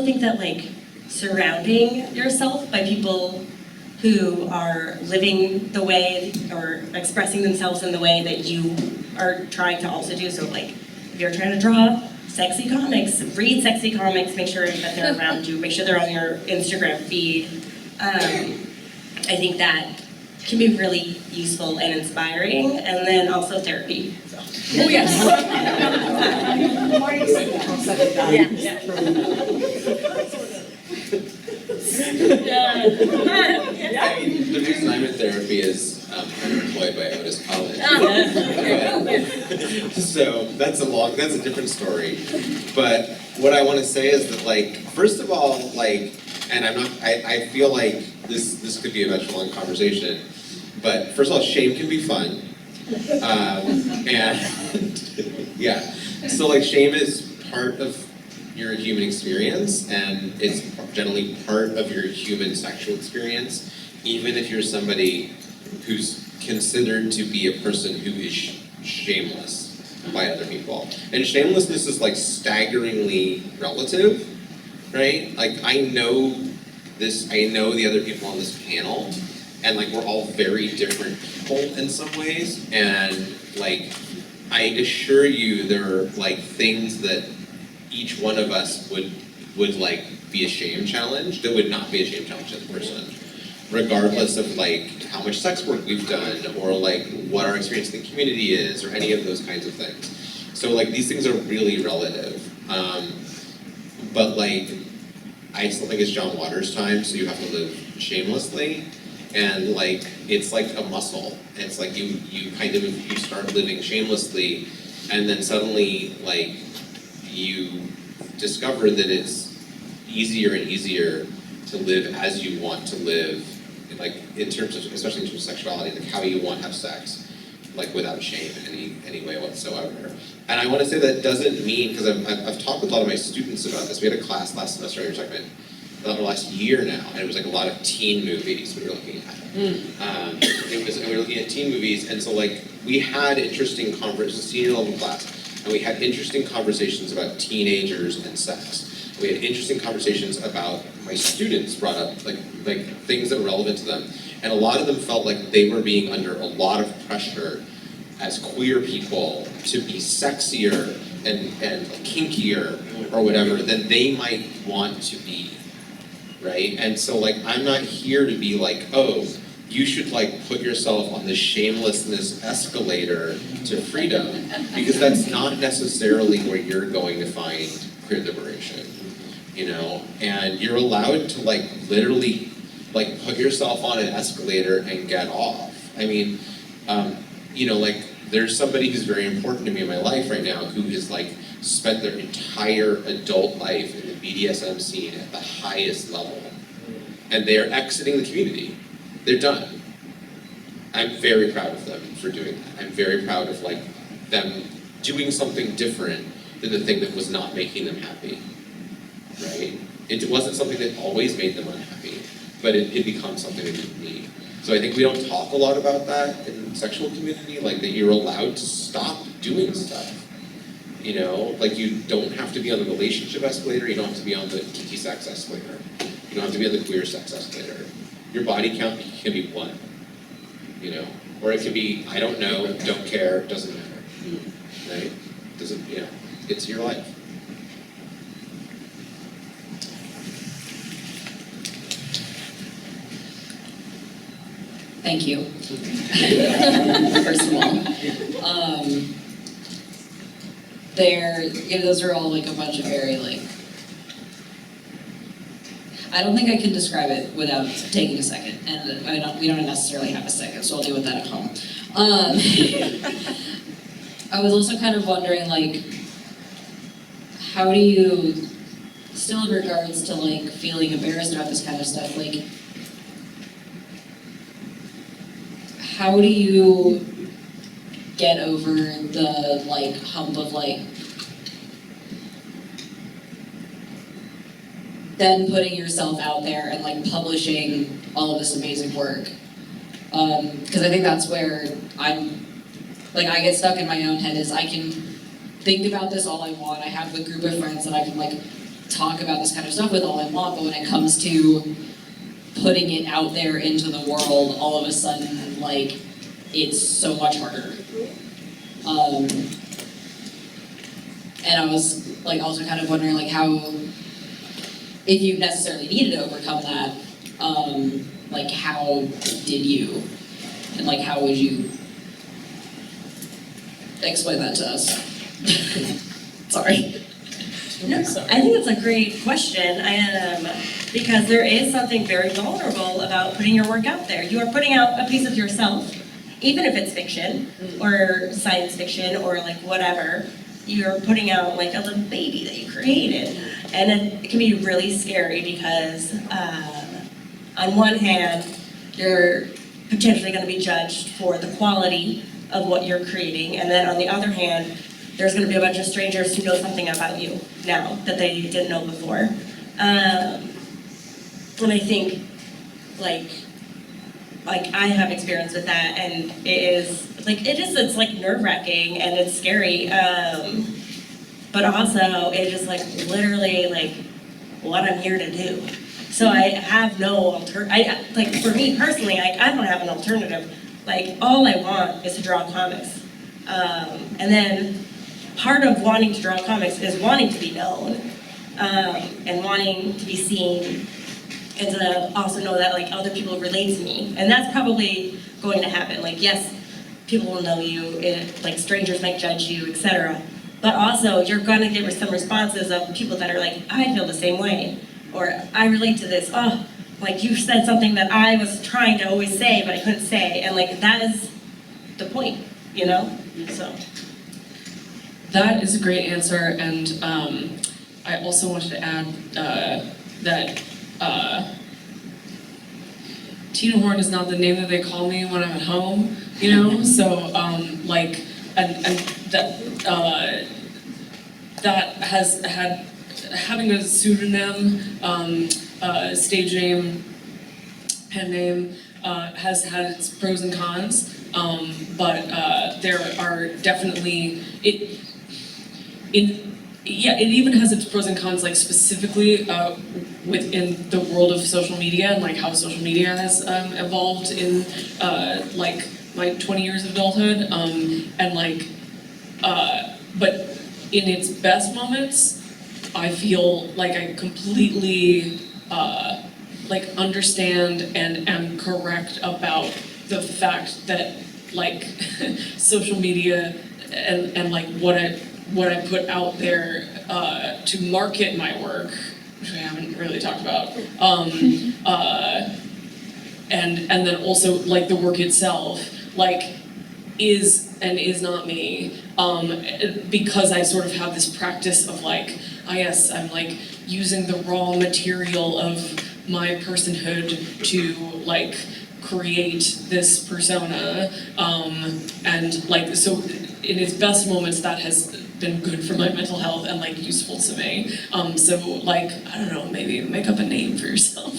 Speaker 3: think that like surrounding yourself by people who are living the way or expressing themselves in the way that you are trying to also do. So like if you're trying to draw sexy comics, read sexy comics, make sure that they're around you, make sure they're on your Instagram feed. I think that can be really useful and inspiring, and then also therapy. So.
Speaker 2: Oh, yes.
Speaker 1: I mean, the reason I'm in therapy is I'm employed by Otis College. So that's a different story. But what I want to say is that, like, first of all, like, and I feel like this could be a much long conversation, but first of all, shame can be fun. And yeah, so like shame is part of your human experience, and it's generally part of your human sexual experience, even if you're somebody who's considered to be a person who is shameless by other people. And shamelessness is like staggeringly relative, right? Like I know the other people on this panel, and like we're all very different people in some ways, and like I assure you there are like things that each one of us would like be a shame challenge that would not be a shame challenge as a person, regardless of like how much sex work we've done or like what our experience in the community is or any of those kinds of things. So like these things are really relative, but like I still think it's John Waters' time, so you have to live shamelessly. And like it's like a muscle. It's like you start living shamelessly, and then suddenly like you discover that it's easier and easier to live as you want to live, like in terms of, especially in terms of sexuality, like how you want to have sex, like without shame in any way whatsoever. And I want to say that doesn't mean, because I've talked with a lot of my students about this. We had a class last semester, we were talking about the last year now, and it was like a lot of teen movies we were looking at. We were looking at teen movies, and so like we had interesting conversations, senior level class, and we had interesting conversations about teenagers and sex. We had interesting conversations about, my students brought up like things that were relevant to them, and a lot of them felt like they were being under a lot of pressure as queer people to be sexier and kinkier or whatever than they might want to be. Right? And so like I'm not here to be like, oh, you should like put yourself on the shamelessness escalator to freedom, because that's not necessarily where you're going to find queer liberation, you know? And you're allowed to like literally like put yourself on an escalator and get off. I mean, like there's somebody who's very important to me in my life right now who has like spent their entire adult life in the BDSM scene at the highest level. And they are exiting the community. They're done. I'm very proud of them for doing that. I'm very proud of like them doing something different than the thing that was not making them happy, right? It wasn't something that always made them unhappy, but it becomes something they didn't need. So I think we don't talk a lot about that in the sexual community, like that you're allowed to stop doing stuff. You know, like you don't have to be on the relationship escalator, you don't have to be on the kinky sex escalator. You don't have to be on the queer sex escalator. Your body count can be one. you know, or it could be I don't know, don't care, doesn't matter, right? Doesn't, you know, it's your life.
Speaker 9: Thank you. First of all. Those are all like a bunch of very like, I don't think I can describe it without taking a second, and we don't necessarily have a second, so I'll deal with that at home. I was also kind of wondering, like, how do you, still in regards to like feeling embarrassed about this kind of stuff, like, how do you get over the like hump of like then putting yourself out there and like publishing all of this amazing work? Because I think that's where I get stuck in my own head, is I can think about this all I want. I have a group of friends that I can like talk about this kind of stuff with all I want, but when it comes to putting it out there into the world, all of a sudden, like, it's so much harder. And I was like also kind of wondering like how, if you necessarily needed to overcome that, like how did you, and like how would you explain that to us? Sorry.
Speaker 3: No, I think it's a great question, because there is something very vulnerable about putting your work out there. You are putting out a piece of yourself, even if it's fiction, or science fiction, or like whatever. You're putting out like a little baby that you created. And it can be really scary because on one hand, you're potentially going to be judged for the quality of what you're creating, and then on the other hand, there's going to be a bunch of strangers who know something about you now that they didn't know before. And I think, like I have experience with that, and it's like nerve-wracking and it's scary. But also, it's just like literally like what I'm here to do. So I have no like for me personally, I don't have an alternative. Like all I want is to draw comics, and then part of wanting to draw comics is wanting to be known, and wanting to be seen, and to also know that like other people relate to me, and that's probably going to happen. Like yes, people will know you, like strangers might judge you, etc. But also you're gonna get some responses of people that are like, I feel the same way, or I relate to this. Oh, like you said something that I was trying to always say but I couldn't say, and like that is the point, you know? So.
Speaker 5: That is a great answer, and I also wanted to add that Tina Horn is not the name that they call me when I'm at home, you know? So, like, and that has had, having a pseudonym, stage name, pen name, has had its pros and cons, but there are definitely, it even has its pros and cons, like specifically within the world of social media and like how social media has evolved in like my 20 years of adulthood, and like, but in its best moments, I feel like I completely like understand and am correct about the fact that like social media and like what I put out there to market my work, which we haven't really talked about, and then also like the work itself, like is and is not me, because I sort of have this practice of like, yes, I'm like using the raw material of my personhood to like create this persona, and like so in its best moments that has been good for my mental health and like useful to me. So like, I don't know, maybe make up a name for yourself.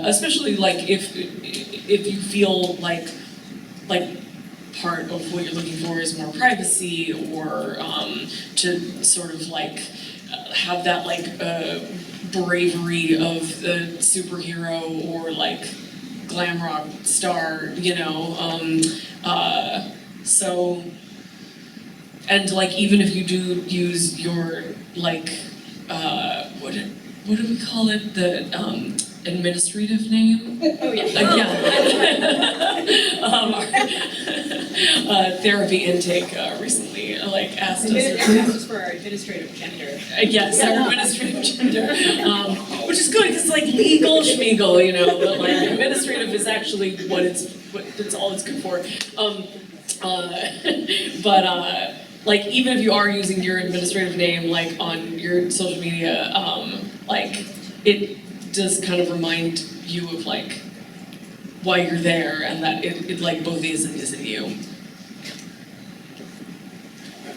Speaker 5: Especially like if you feel like part of what you're looking for is more privacy, or to sort of like have that like bravery of the superhero, or like glam rock star, so, and like even if you do use your like, what do we call it, the administrative name?
Speaker 4: Oh, yeah.
Speaker 5: Therapy intake recently like asked us.
Speaker 10: This is for our administrative gender.
Speaker 5: Yes, our administrative gender, which is good because it's like legal schmeagle, but like administrative is actually what it's all it's good for. Like even if you are using your administrative name like on your social media, like it does kind of remind you of like why you're there and that it like both is and isn't you.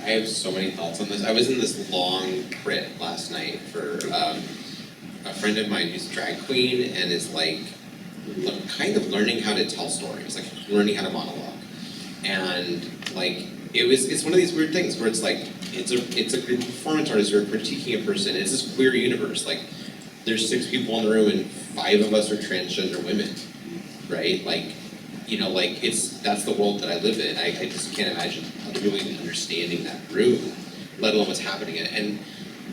Speaker 1: I have so many thoughts on this. I was in this long crit last night for a friend of mine who's a drag queen and is like kind of learning how to tell stories, like learning how to monologue. And like it's one of these weird things where it's like it's a performance artist or critiquing a person. It's this queer universe. Like there's 6 people in the room and 5 of us are transgender women, right? Like that's the world that I live in. I just can't imagine other people even understanding that room, let alone what's happening in it.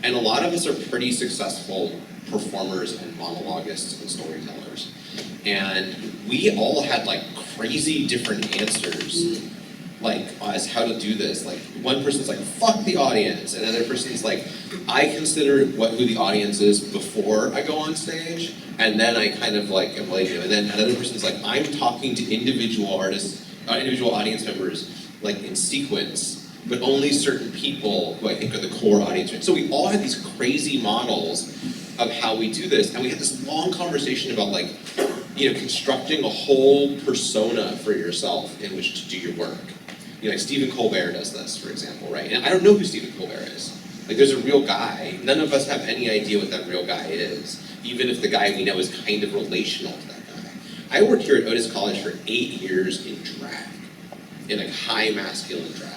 Speaker 1: And a lot of us are pretty successful performers and monologists and storytellers. And we all had like crazy different answers, like as how to do this. Like one person's like, fuck the audience, and another person's like, I consider who the audience is before I go on stage, and then I kind of like am like, and then another person's like, I'm talking to individual audience members, like in sequence, but only certain people who I think are the core audience. So we all had these crazy models of how we do this, and we had this long conversation about like, constructing a whole persona for yourself in which to do your work. Like Stephen Colbert does this, for example, right? And I don't know who Stephen Colbert is. Like there's a real guy. None of us have any idea what that real guy is, even if the guy we know is kind of relational to that guy. I worked here at Otis College for 8 years in drag, in like high masculine drag.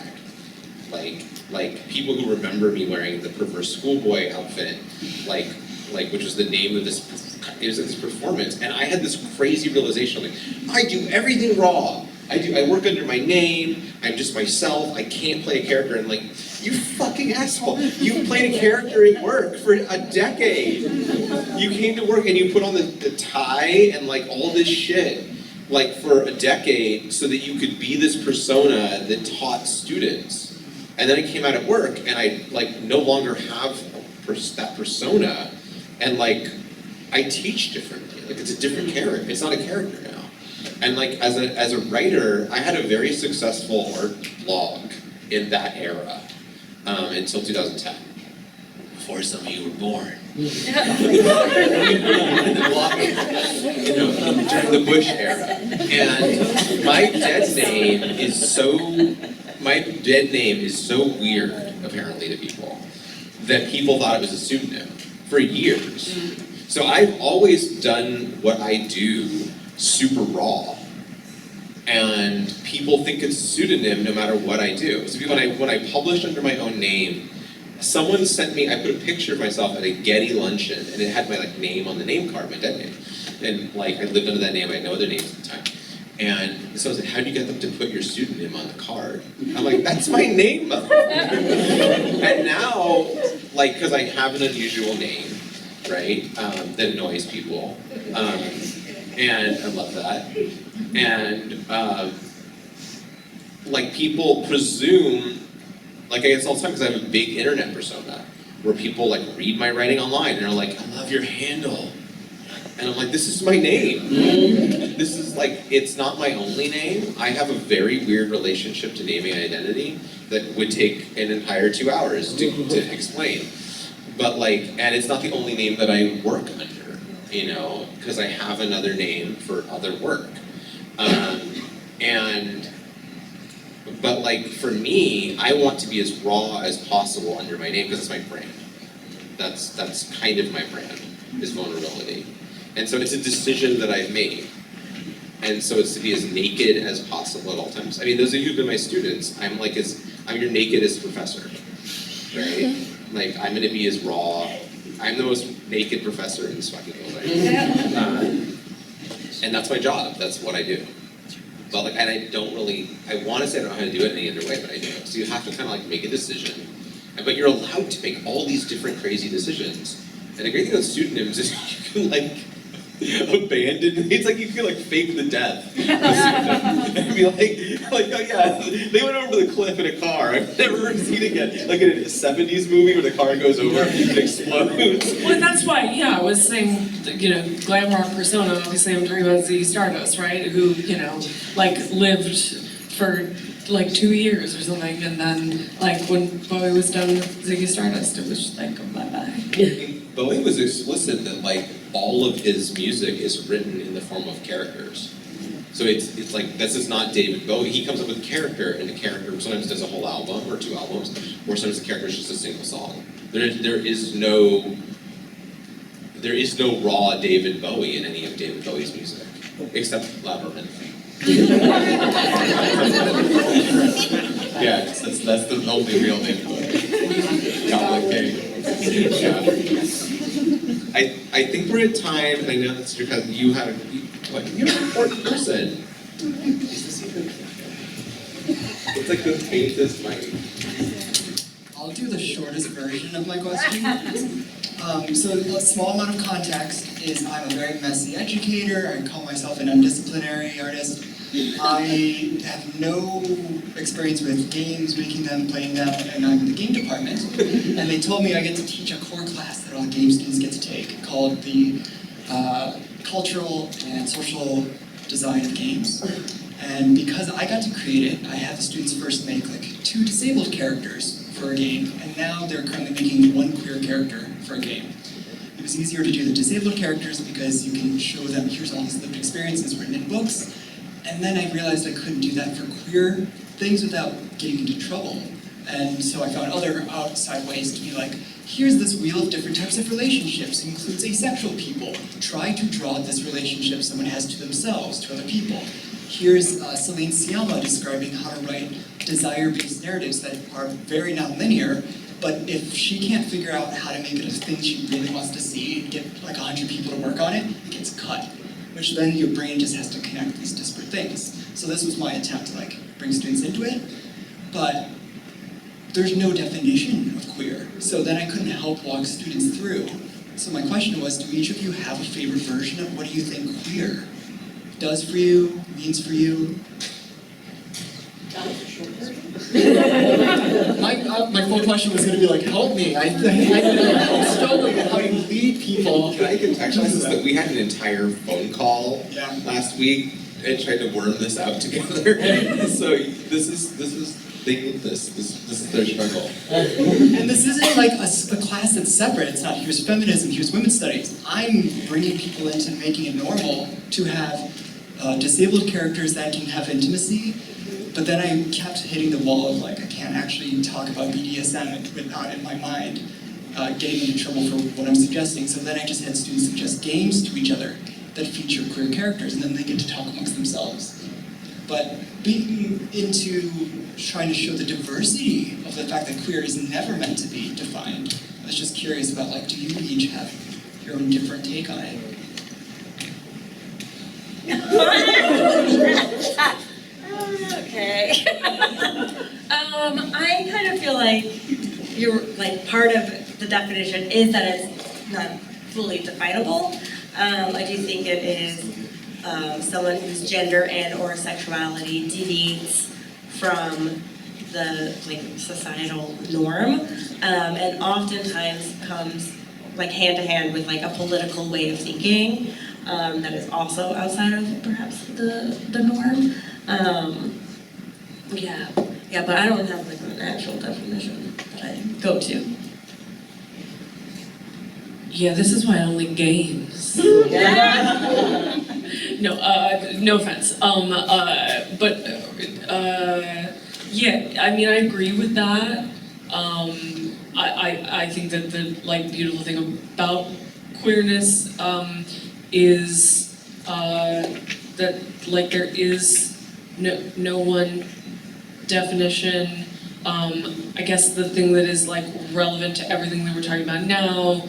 Speaker 1: Like people who remember me wearing the perverse schoolboy outfit, which was the name of this performance, and I had this crazy realization, like, I do everything raw. I work under my name, I'm just myself, I can't play a character, and like, you fucking asshole, you played a character at work for a decade. You came to work and you put on the tie and like all this shit, like for a decade, so that you could be this persona that taught students. And then I came out at work and I like no longer have that persona, and like, I teach differently. Like it's a different character. It's not a character now. And like as a writer, I had a very successful art blog in that era until 2010, before some of you were born. During the Bush era. And my dead name is so weird, apparently, to people, that people thought it was a pseudonym for years. So I've always done what I do super raw, and people think it's a pseudonym no matter what I do. So when I published under my own name, someone sent me, I put a picture of myself at a Getty luncheon, and it had my like name on the name card, my dead name. And like I lived under that name, I had no other names at the time. And someone said, how do you get them to put your pseudonym on the card? I'm like, that's my name. And now, like, because I have an unusual name, right, that annoys people, and I love that, and like people presume, like I guess all the time because I have a big internet persona, where people like read my writing online and are like, I love your handle, and I'm like, this is my name. This is like, it's not my only name. I have a very weird relationship to naming and identity that would take an entire 2 hours to explain. But like, and it's not the only name that I work under, because I have another name for other work. But like for me, I want to be as raw as possible under my name because it's my brand. That's kind of my brand, is vulnerability. And so it's a decision that I've made. And so it's to be as naked as possible at all times. I mean, those of you who've been my students, I'm your nakedest professor, right? Like, I'm gonna be as raw. I'm the most naked professor in this fucking building. And that's my job, that's what I do. But like, and I wanna say I don't know how to do it any other way, but I do. So you have to kind of like make a decision, but you're allowed to make all these different crazy decisions. And the great thing with pseudonyms is you can like abandon, it's like you can like fake the death of a pseudonym. And be like, oh yeah, they went over the cliff in a car, I've never seen it again. Like in a 70s movie where the car goes over and explodes.
Speaker 5: Well, that's why, yeah, I was saying, you know, glam rock persona, obviously I'm talking about Ziggy Stardust, right? Who, you know, like lived for like 2 years or something, and then like when Bowie was done with Ziggy Stardust, it was just like, oh, bye-bye.
Speaker 1: Bowie was explicit that like all of his music is written in the form of characters. So it's like, this is not David Bowie, he comes up with a character, and the character sometimes does a whole album or 2 albums, or sometimes the character is just a single song. There is no raw David Bowie in any of David Bowie's music, except Labyrinth. Yeah, that's the only real David Bowie. Goblin King. Yeah. I think we're at time, and I know that's because you're an important person. Is this even? It's like the faintest mic.
Speaker 11: I'll do the shortest version of my question. So a small amount of context is I'm a very messy educator. I call myself an undisciplinary artist. I have no experience with games, making them, playing them, and I'm in the game department. And they told me I get to teach a core class that all game students get to take called the Cultural and Social Design of Games. And because I got to create it, I had the students first make like 2 disabled characters for a game, and now they're currently making 1 queer character for a game. It was easier to do the disabled characters because you can show them, here's all these lived experiences written in books. And then I realized I couldn't do that for queer things without getting into trouble. And so I found other outside ways to be like, here's this wheel of different types of relationships. It includes asexual people. Try to draw this relationship someone has to themselves, to other people. Here's Celine Sciamma describing how to write desire-based narratives that are very non-linear, but if she can't figure out how to make it a thing she really wants to see and get like 100 people to work on it, it gets cut. Which then your brain just has to connect these disparate things. So this was my attempt to like bring students into it, but there's no definition of queer. So then I couldn't help walk students through. So my question was, do each of you have a favorite version of what do you think queer does for you, means for you? My full question was going to be like, help me. I'm struggling with how you lead people.
Speaker 1: Can I contextualize this that we had an entire phone call last week and tried to worm this out together. So this is they need this is their struggle.
Speaker 11: And this isn't like a class that's separate. It's not here's feminism, here's women's studies. I'm bringing people into making it normal to have disabled characters that can have intimacy. But then I kept hitting the wall of like, I can't actually talk about BDSM without in my mind getting into trouble for what I'm suggesting. So then I just had students suggest games to each other that feature queer characters, and then they get to talk amongst themselves. But being into trying to show the diversity of the fact that queer is never meant to be defined, I was just curious about like, do you each have your own different take on it?
Speaker 3: Okay. I kind of feel like you're like part of the definition is that it's not fully definable. I do think it is someone whose gender and or sexuality deviates from the like societal norm, and oftentimes comes like hand to hand with like a political way of thinking that is also outside of perhaps the norm. Yeah, but I don't have like an actual definition that I go to.
Speaker 5: Yeah, this is why I only games. No, no offense. Yeah, I mean, I agree with that. I think that the like beautiful thing about queerness is that like there is no one definition. I guess the thing that is like relevant to everything that we're talking about now,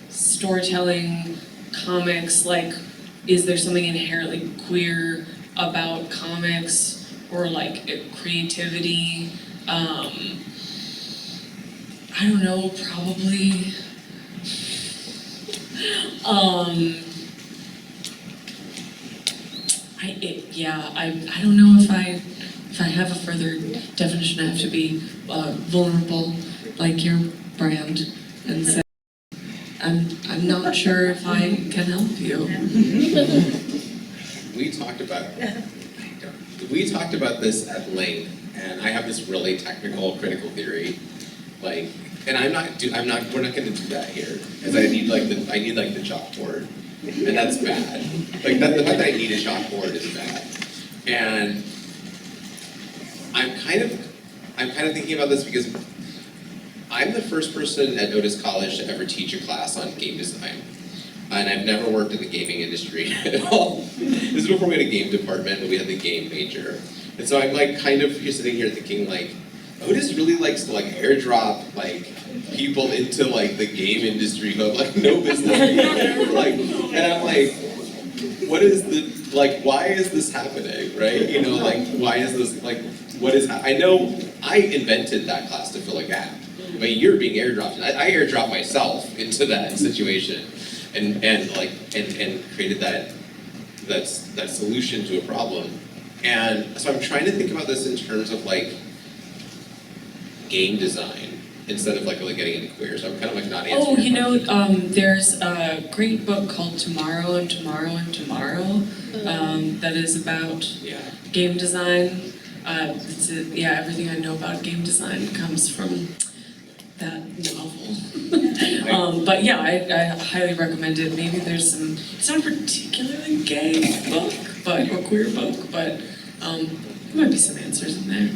Speaker 5: storytelling, comics, like is there something inherently queer about comics or like creativity? I don't know, probably. I don't know if I have a further definition. I have to be vulnerable, like your brand, and say I'm not sure if I can help you.
Speaker 1: We talked about this at length, and I have this really technical, critical theory, like, and we're not gonna do that here, because I need the chalkboard, and that's bad. Like, the fact that I need a chalkboard is bad. And I'm kind of thinking about this because I'm the first person at Otis College to ever teach a class on game design. And I've never worked in the gaming industry at all. This is before we had a game department, but we had the game major. And so I'm like kind of sitting here thinking like, Otis really likes to like airdrop like people into like the game industry who have like no business being there. Like, and I'm like, what is the, like, why is this happening, right? You know, like, why is this, like, what is, I know I invented that class to fill a gap, but you're being airdropped. I airdropped myself into that situation and created that solution to a problem. And so I'm trying to think about this in terms of like game design instead of like really getting into queer. So I'm kind of like not answering your question.
Speaker 5: There's a great book called Tomorrow and Tomorrow and Tomorrow that is about game design. Everything I know about game design comes from that novel. But yeah, I highly recommend it. Maybe there's it's not a particularly gay book, or queer book, but there might be some answers in there.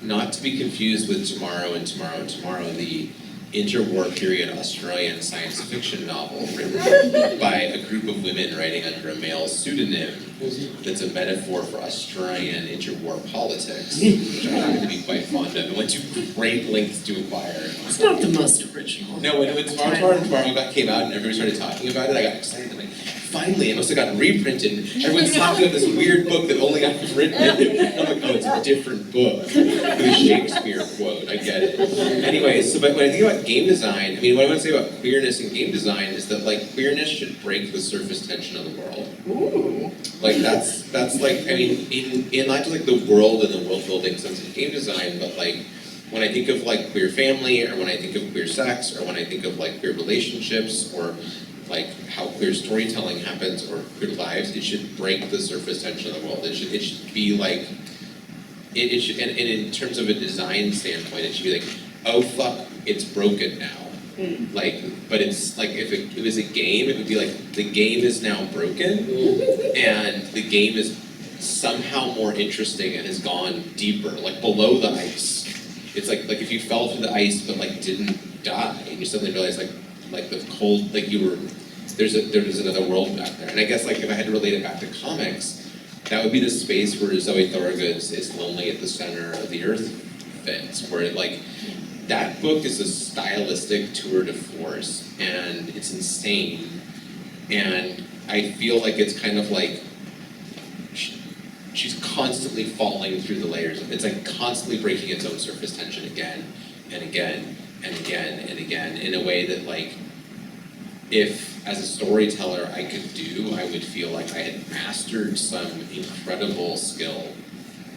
Speaker 1: Not to be confused with Tomorrow and Tomorrow and Tomorrow, the interwar period Australian science fiction novel written by a group of women writing under a male pseudonym that's a metaphor for Australian interwar politics, which I happen to be quite fond of and went to great lengths to acquire.
Speaker 5: It's not the most original.
Speaker 1: No, when Tomorrow came out and everybody started talking about it, I got excited. I'm like, finally, it must have gotten reprinted. Everyone's talking about this weird book that only I've written. I'm like, oh, it's a different book. The Shakespeare quote, I get it. Anyway, so but when I think about game design, I mean, what I want to say about queerness in game design is that like queerness should break the surface tension of the world. Ooh. Like that's like, I mean, in not just like the world and the world building sense of game design, but like when I think of like queer family, or when I think of queer sex, or when I think of like queer relationships, or like how queer storytelling happens, or queer lives, it should break the surface tension of the world. It should be like, it should, and in terms of a design standpoint, it should be like, oh fuck, it's broken now. Like, but it's like, if it was a game, it would be like, the game is now broken, and the game is somehow more interesting and has gone deeper, like below the ice. It's like if you fell through the ice but like didn't die, and you suddenly realize like the cold, like you were, there's another world back there. And I guess like if I had to relate it back to comics, that would be the space where Zoe Thorogood's It's Lonely at the Center of the Earth fits, where it like, that book is a stylistic tour de force, and it's insane. And I feel like it's kind of like, she's constantly falling through the layers. It's like constantly breaking its own surface tension again and again and again and again, in a way that like, if as a storyteller I could do, I would feel like I had mastered some incredible skill,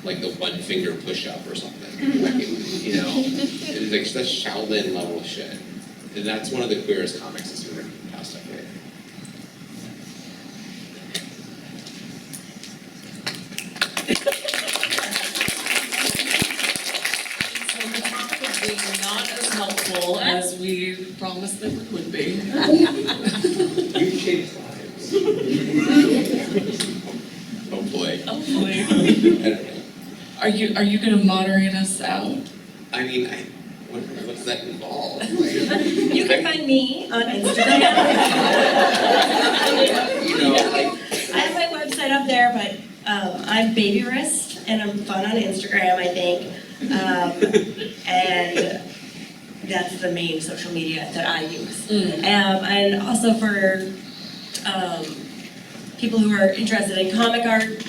Speaker 1: like the one finger push-up or something. Like it, you know, it was like such Shaolin level shit. And that's one of the queerest comics that's been written in the past decade.
Speaker 5: So the topic of being not as helpful as we promised that it would be.
Speaker 1: You changed lives. Hopefully.
Speaker 5: Hopefully.
Speaker 1: I don't know.
Speaker 5: Are you gonna moderate us out?
Speaker 1: I mean, what does that involve?
Speaker 3: You can find me on Instagram.
Speaker 1: You know, like,
Speaker 3: I have my website up there, but I'm Baby Wrist, and I'm fun on Instagram, I think. And that's the main social media that I use. And also for people who are interested in comic art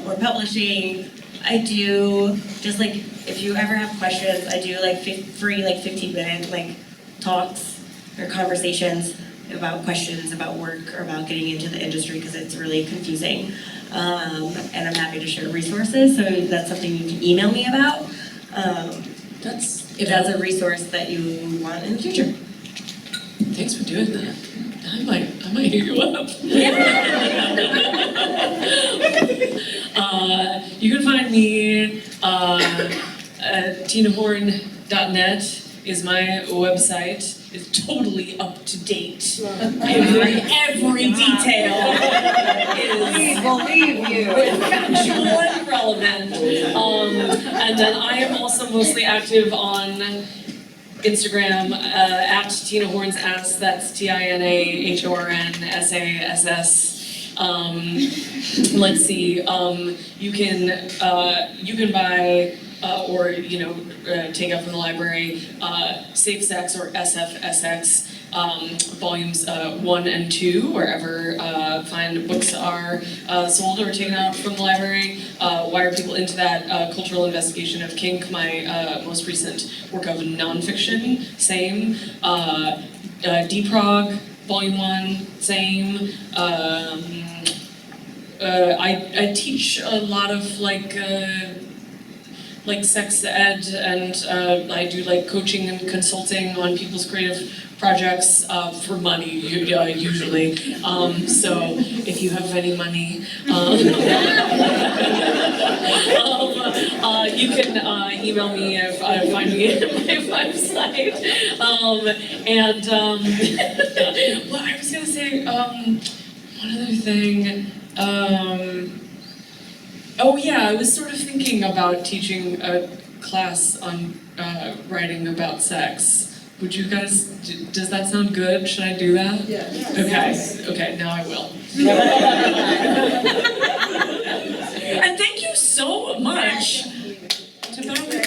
Speaker 3: or publishing. I do, just like, if you ever have questions, I do like free like 15-minute like talks or conversations about questions about work or about getting into the industry because it's really confusing. And I'm happy to share resources, so that's something you can email me about. If that's a resource that you want in the future.
Speaker 5: Thanks for doing that. I might hit you up. You can find me at tinahorn.net is my website. It's totally up to date. Every detail is
Speaker 2: believe you.
Speaker 5: factual and relevant. And then I am also mostly active on Instagram at Tina Horn's Ass. That's TINAHORNSASS. Let's see. You can buy or take out from the library Safe Sex or SFSX volumes 1 and 2, wherever fine books are sold or taken out from the library. Why are people into that? Cultural Investigation of Kink, my most recent work of nonfiction, same. Deprog, Volume 1, same. I teach a lot of like sex ed, and I do like coaching and consulting on people's creative projects for money usually. So if you have any money, you can email me if find me at my website. Well, I was gonna say one other thing. Oh yeah, I was sort of thinking about teaching a class on writing about sex. Would you guys, does that sound good? Should I do that?
Speaker 6: Yeah.
Speaker 5: Okay, now I will. And thank you so much to both.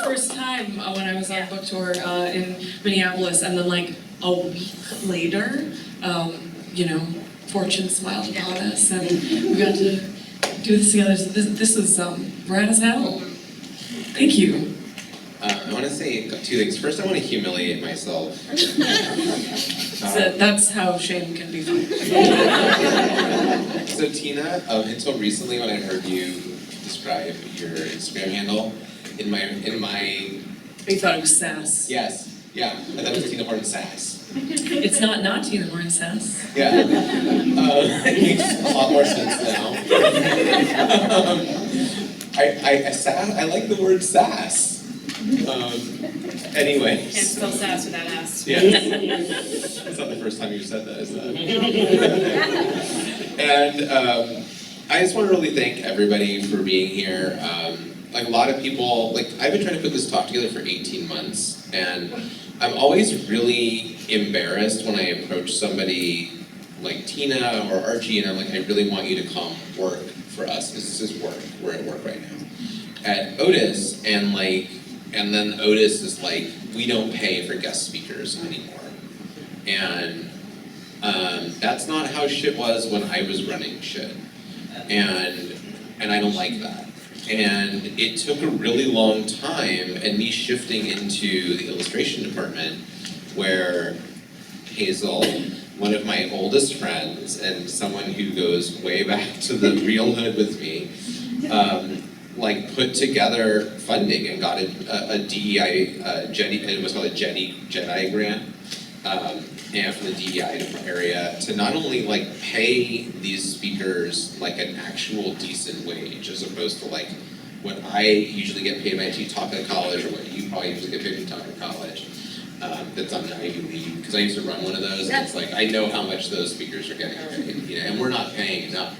Speaker 5: First time when I was on book tour in Minneapolis, and then like a week later, fortune smiled upon us, and we got to do this together. So this was rad as hell. Thank you.
Speaker 1: I want to say 2 things. First, I want to humiliate myself.
Speaker 5: So that's how shame can be fun.
Speaker 1: So Tina, until recently when I heard you describe your Instagram handle, in my
Speaker 5: You thought it was sass.
Speaker 1: yes, yeah, I thought it was Tina Horn Sass.
Speaker 5: It's not Tina Horn sass.
Speaker 1: Yeah, it makes a lot more sense now. I like the word sass. Anyways.
Speaker 10: Can't spell sass without ass.
Speaker 1: Yeah. It's not the first time you've said that, is that? And I just want to really thank everybody for being here. Like a lot of people, like I've been trying to put this talk together for 18 months, and I'm always really embarrassed when I approach somebody like Tina or Archie, and I'm like, I really want you to come work for us, because this is work. We're at work right now. At Otis, and then Otis is like, we don't pay for guest speakers anymore. And that's not how shit was when I was running shit. And I don't like that. And it took a really long time, and me shifting into the illustration department, where Hazel, one of my oldest friends, and someone who goes way back to the real hood with me, put together funding and got a DEI, it was called a Jedi grant, and from the DEI area, to not only pay these speakers an actual decent wage, as opposed to what I usually get paid when I teach talk at college, or what you probably usually get paid when you talk at college. That's on the Ivy League, because I used to run one of those, and it's I know how much those speakers are getting paid, and we're not paying enough.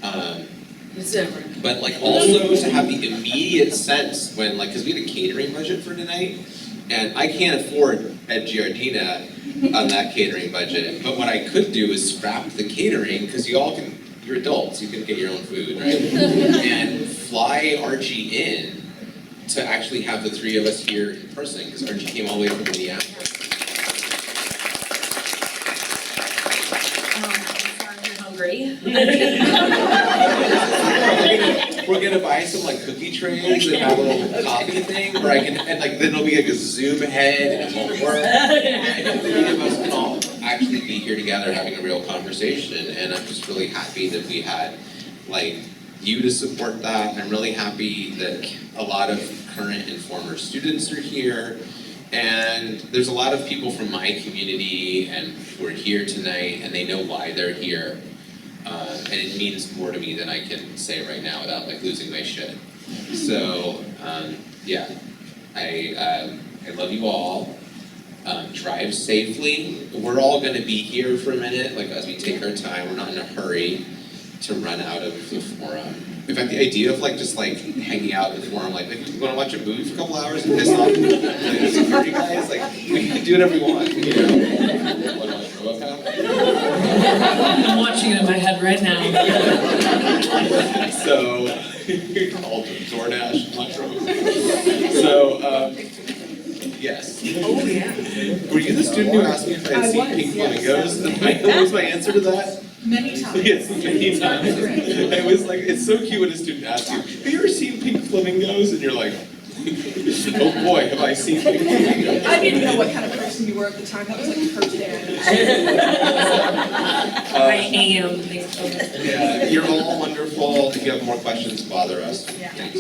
Speaker 1: But also to have the immediate sense when because we had a catering budget for tonight, and I can't afford Ed Giardina on that catering budget, but what I could do is scrap the catering, because you're adults, you can get your own food, right? And fly Archie in to actually have the three of us here in person, because Archie came all the way from Minneapolis.
Speaker 3: Hungry.
Speaker 1: We're gonna buy some like cookie trays and have a little coffee thing where I can, and like then it'll be like a Zoom head and it won't work. And the three of us can all actually be here together having a real conversation, and I'm just really happy that we had like you to support that. I'm really happy that a lot of current and former students are here. And there's a lot of people from my community and who are here tonight, and they know why they're here. And it means more to me than I can say right now without like losing my shit. So yeah, I love you all. Drive safely. We're all going to be here for a minute, like as we take our time. We're not in a hurry to run out of the forum. In fact, the idea of like just like hanging out in the forum, like you want to watch a movie for a couple hours and piss off the security guys, like we can do whatever we want, you know. What do I throw up out?
Speaker 5: I'm watching it in my head right now.
Speaker 1: So, all DoorDash mushrooms. So, yes.
Speaker 2: Oh, yeah.
Speaker 1: Were you the student who asked me if I had seen pink flamingos? What was my answer to that?
Speaker 6: Many times.
Speaker 1: Yes, many times. It was like, it's so cute when a student asks you, have you ever seen pink flamingos? And you're like, oh boy, have I seen pink flamingos.
Speaker 6: I didn't know what kind of person you were at the time. That was like the first day
Speaker 5: I am thankful.
Speaker 1: Yeah, you're all wonderful. If you have more questions, bother us.
Speaker 6: Yeah.
Speaker 1: Thanks.